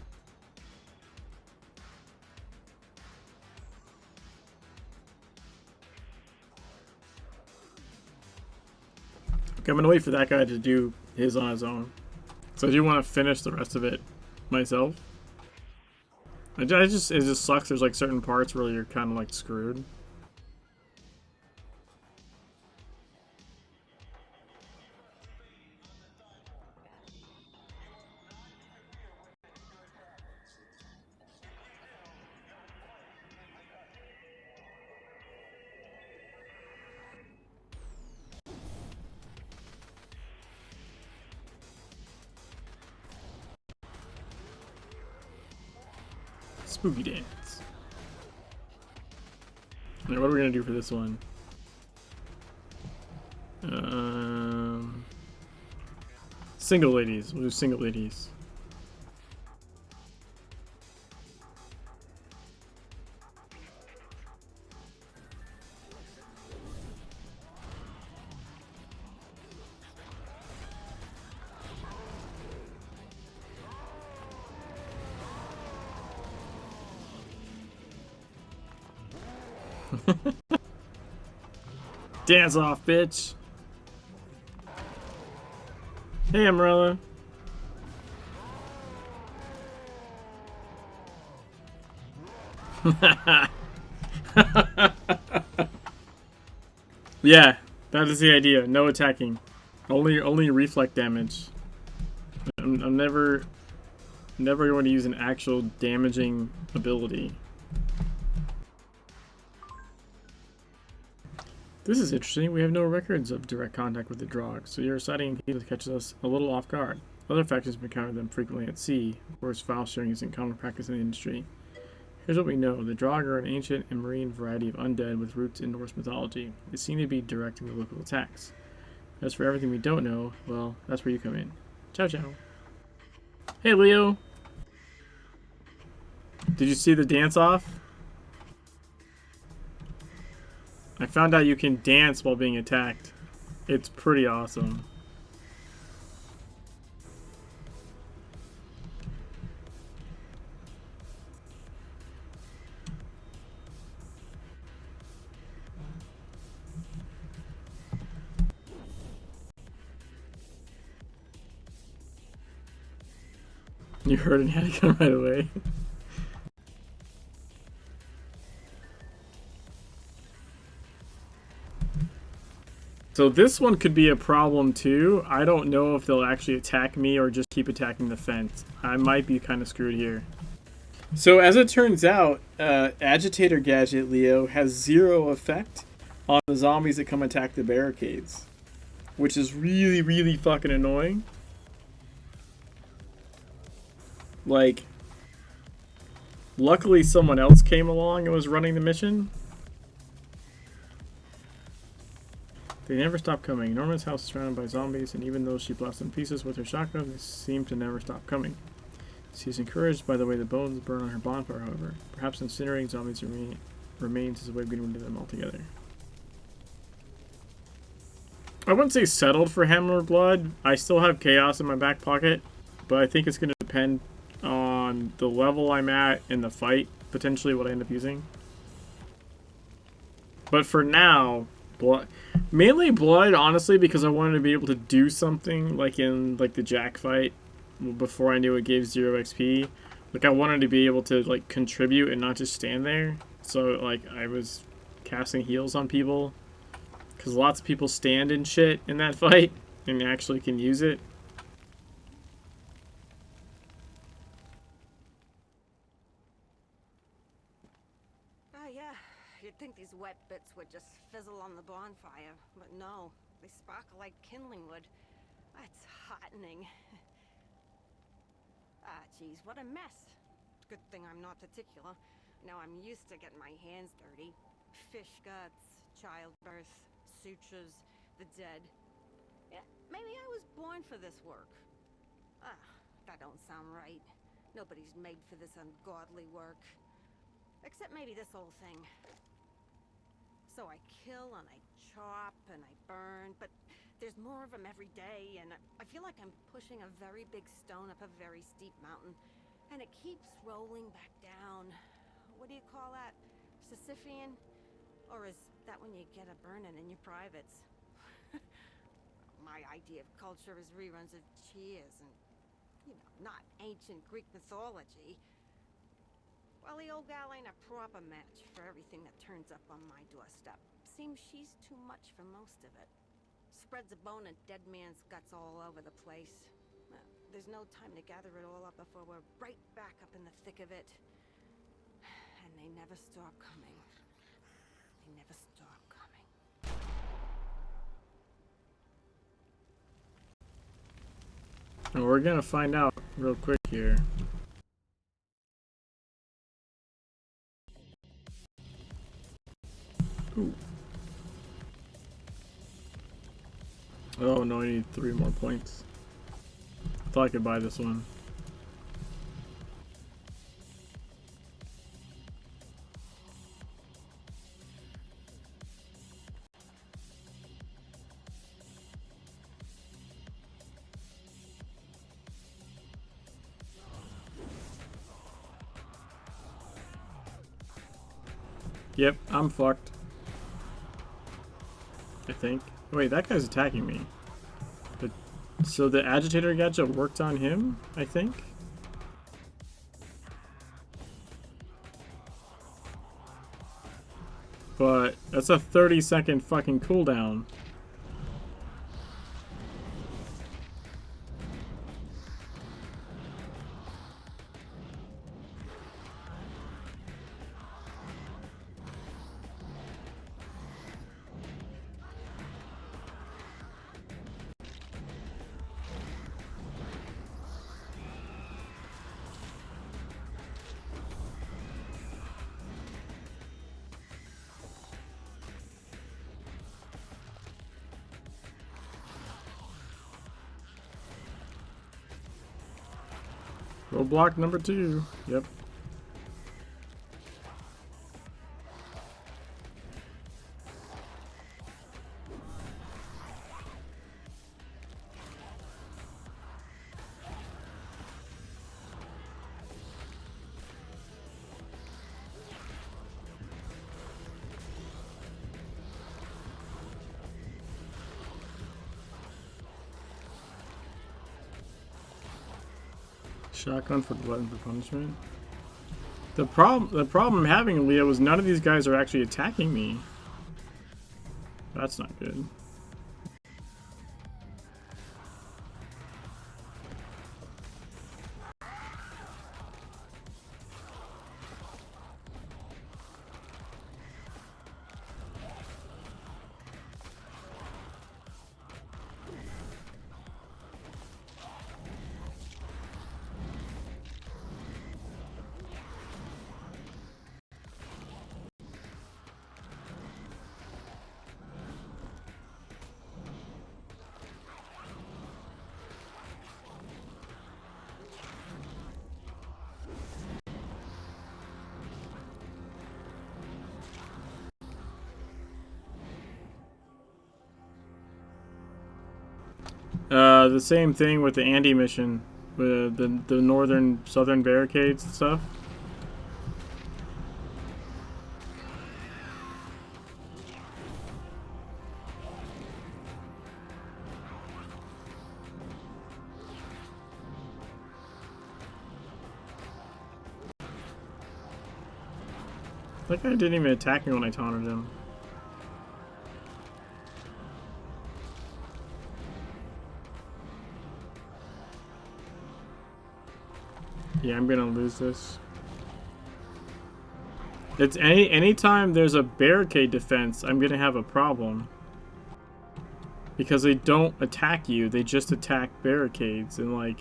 Okay, I'm gonna wait for that guy to do his on his own. So I do want to finish the rest of it myself. It just sucks. There's like certain parts where you're kind of like screwed. Spooky dance. Alright, what are we gonna do for this one? Single ladies. We'll do single ladies. Dance off, bitch. Hey, Umbrella. Yeah, that is the idea. No attacking. Only reflect damage. I'm never going to use an actual damaging ability. This is interesting. We have no records of direct contact with the Drog, so your sighting catches us a little off guard. Other factions encounter them frequently at sea. Of course, file sharing isn't common practice in the industry. Here's what we know. The Drog are an ancient and marine variety of undead with roots in Norse mythology. They seem to be directing the local attacks. As for everything we don't know, well, that's where you come in. Ciao, ciao. Hey, Leo. Did you see the dance-off? I found out you can dance while being attacked. It's pretty awesome. You heard and had to come right away. So this one could be a problem too. I don't know if they'll actually attack me or just keep attacking the fence. I might be kind of screwed here. So as it turns out, Agitator Gadget Leo has 0 effect on the zombies that come attack the barricades, which is really, really fucking annoying. Like, luckily someone else came along and was running the mission. They never stop coming. Norma's house is surrounded by zombies, and even though she blasts them pieces with her shotgun, they seem to never stop coming. She is encouraged by the way the bones burn on her bonfire, however. Perhaps incinerating zombies remains as a way of getting rid of them altogether. I wouldn't say settled for Hammer Blood. I still have Chaos in my back pocket, but I think it's going to depend on the level I'm at in the fight, potentially what I end up using. But for now, Blood, mainly Blood, honestly, because I wanted to be able to do something like in like the Jack fight before I knew it gave 0 XP. Like I wanted to be able to like contribute and not just stand there. So like I was casting heals on people because lots of people stand and shit in that fight and actually can use it. Yeah, you'd think these wet bits would just fizzle on the bonfire, but no, they sparkle like kindling wood. That's heartening. Ah, geez, what a mess. Good thing I'm not particular. Now I'm used to getting my hands dirty. Fish guts, childbirth, sutures, the dead. Yeah, maybe I was born for this work. Ah, that don't sound right. Nobody's made for this ungodly work. Except maybe this old thing. So I kill and I chop and I burn, but there's more of them every day, and I feel like I'm pushing a very big stone up a very steep mountain, and it keeps rolling back down. What do you call that? Sisyphean? Or is that when you get a burning in your privates? My idea of culture is reruns of Cheers and, you know, not ancient Greek mythology. Well, the old gal ain't a proper match for everything that turns up on my doorstep. Seems she's too much for most of it. Spreads a bone and dead man's guts all over the place. There's no time to gather it all up before we're right back up in the thick of it. And they never stop coming. They never stop coming. And we're gonna find out real quick here. Ooh. Oh no, I need 3 more points. I thought I could buy this one. Yep, I'm fucked. I think. Wait, that guy's attacking me. So the agitator gadget worked on him, I think? But that's a 30-second fucking cooldown. Roadblock number 2. Yep. Shotgun for glutton for punishment. The problem I'm having, Leo, is none of these guys are actually attacking me. That's not good. The same thing with the Andy mission, with the southern barricades and stuff. That guy didn't even attack me when I taunted him. Yeah, I'm gonna lose this. It's anytime there's a barricade defense, I'm gonna have a problem. Because they don't attack you, they just attack barricades, and like,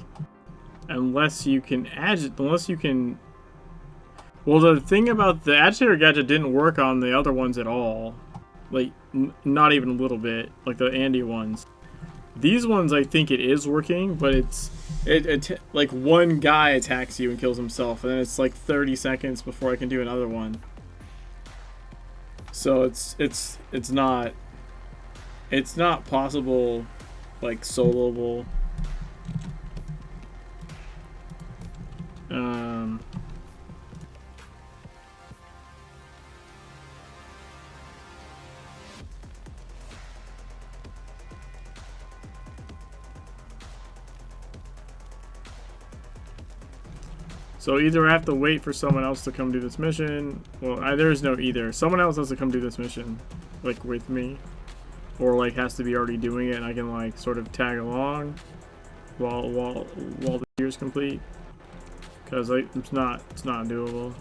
unless you can well, the thing about the agitator gadget didn't work on the other ones at all. Like, not even a little bit, like the Andy ones. These ones, I think it is working, but it like one guy attacks you and kills himself, and then it's like 30 seconds before I can do another one. So it's not possible, like, soloable. So either I have to wait for someone else to come do this mission. Well, there is no either. Someone else has to come do this mission, like with me, or like has to be already doing it, and I can like sort of tag along while the year's complete. Cause like it's not doable.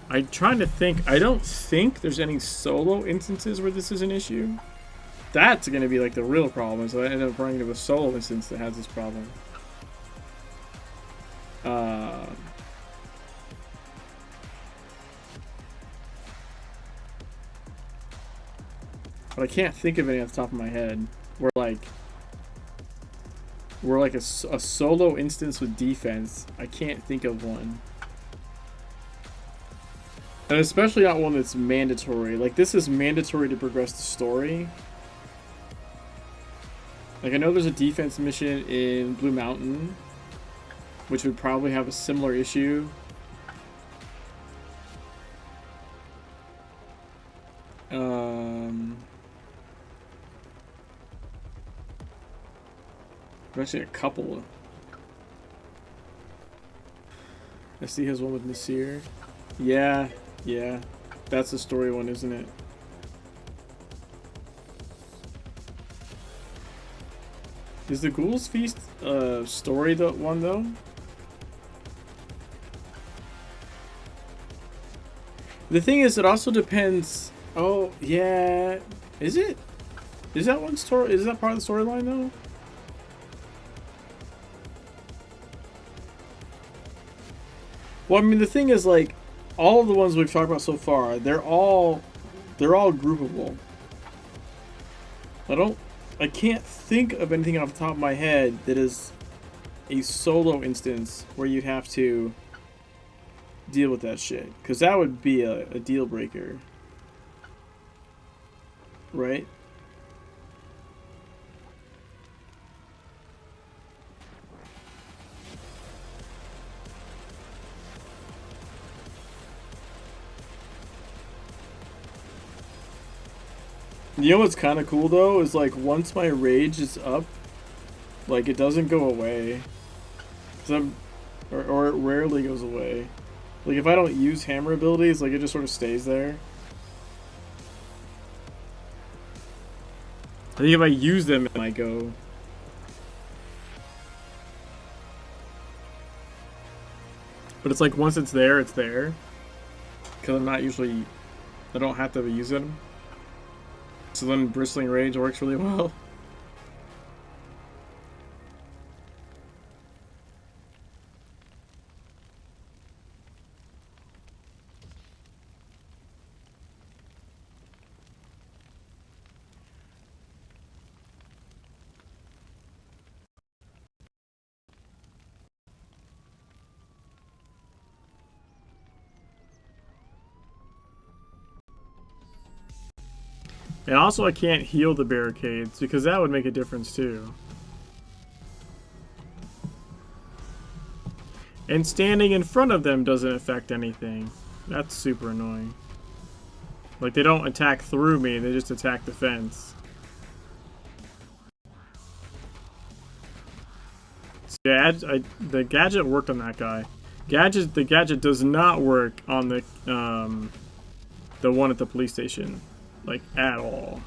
I'm trying to think. I don't think there's any solo instances where this is an issue. That's gonna be like the real problem. So I end up running into a solo instance that has this problem. But I can't think of any off the top of my head. We're like a solo instance with defense. I can't think of one. And especially not one that's mandatory. Like, this is mandatory to progress the story. Like, I know there's a defense mission in Blue Mountain, which would probably have a similar issue. There's actually a couple. I see his one with Nasir. Yeah. That's the story one, isn't it? Is the Ghouls Feast story the one though? The thing is, it also depends. Oh yeah, is it? Is that one story? Is that part of the storyline though? Well, I mean, the thing is, like, all of the ones we've talked about so far, they're all groupable. I can't think of anything off the top of my head that is a solo instance where you'd have to deal with that shit, because that would be a deal breaker, right? You know what's kind of cool though is like once my rage is up, like it doesn't go away, or it rarely goes away. Like if I don't use hammer abilities, like it just sort of stays there. I think if I use them, it might go. But it's like once it's there, it's there. Because I don't have to use them. So then Bristling Rage works really well. And also I can't heal the barricades, because that would make a difference too. And standing in front of them doesn't affect anything. That's super annoying. Like, they don't attack through me, they just attack the fence. Yeah, the gadget worked on that guy. The gadget does not work on the one at the police station. Like, at all.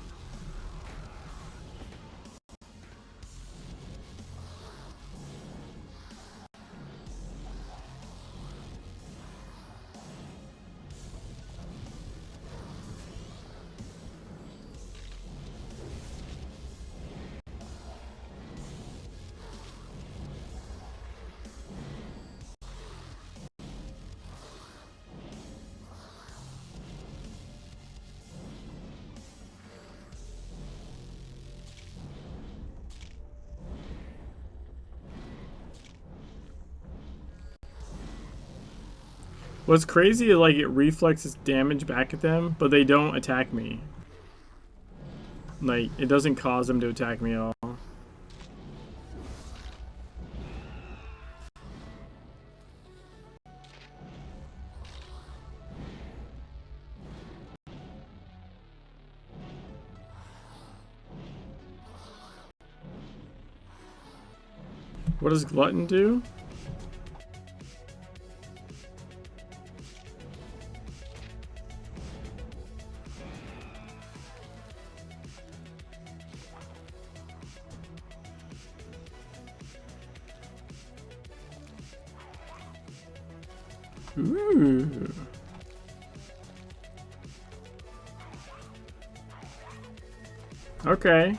What's crazy is like it reflexes damage back at them, but they don't attack me. Like, it doesn't cause them to attack me at all. What does Glutton do? Ooh. Okay.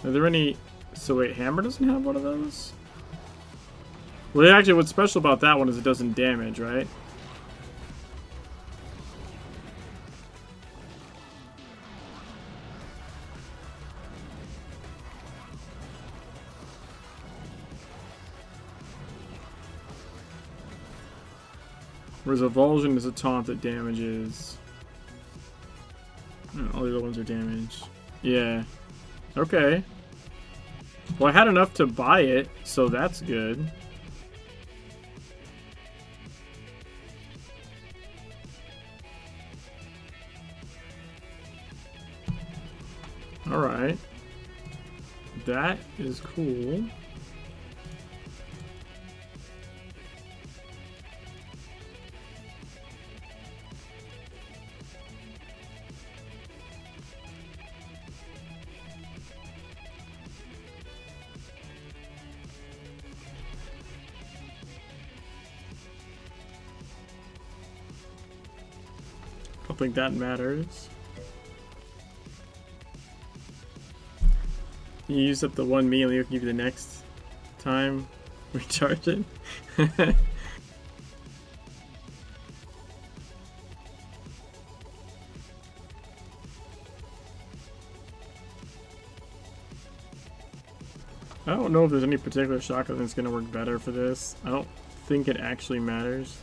Are there any... So wait, Hammer doesn't have one of those? Well, actually, what's special about that one is it doesn't damage, right? Whereas Evulsion is a taunt that damages. Oh, all the other ones are damage. Yeah. Okay. Well, I had enough to buy it, so that's good. Alright. That is cool. I don't think that matters. You use up the one meal, you can give you the next time. Recharge it. I don't know if there's any particular shotgun that's going to work better for this. I don't think it actually matters.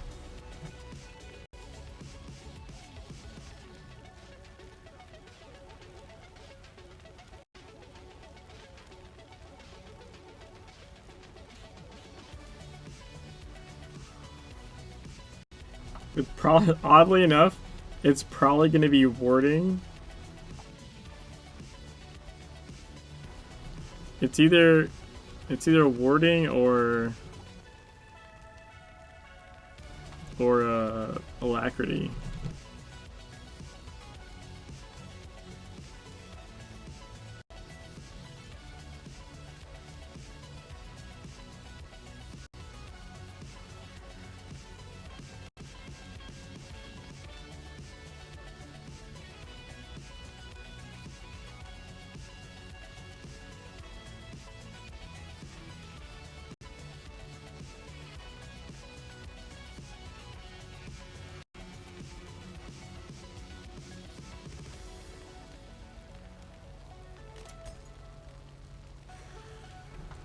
It probably, oddly enough, it's probably going to be warding. It's either warding or alacrity.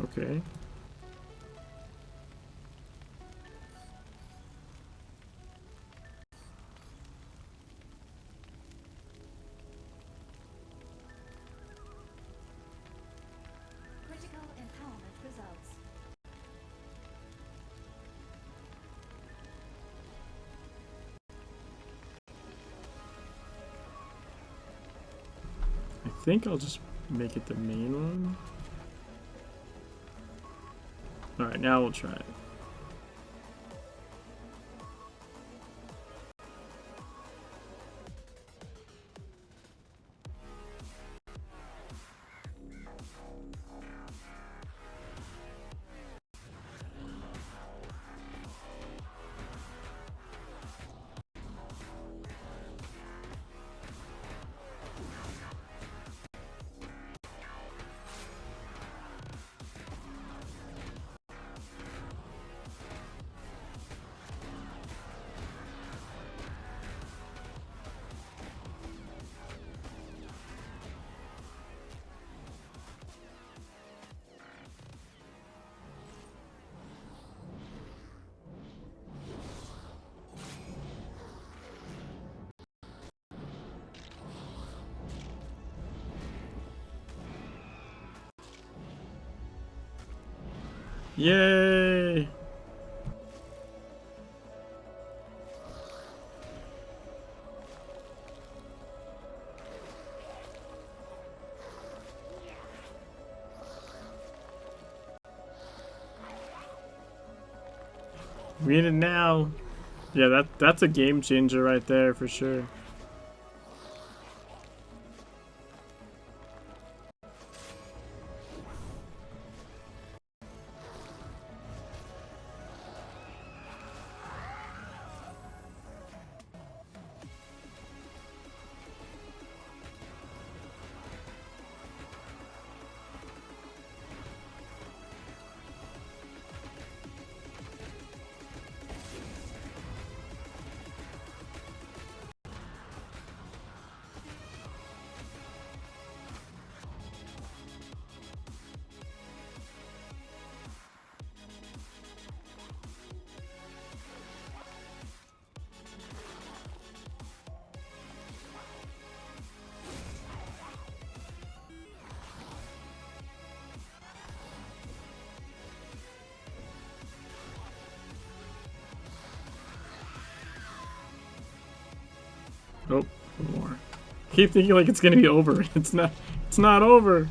Okay. Critical empowerment results. I think I'll just make it the main one. Alright, now we'll try it. Yay! We need it now. Yeah, that's a game changer right there for sure. Nope, more. Keep thinking like it's gonna be over. It's not over.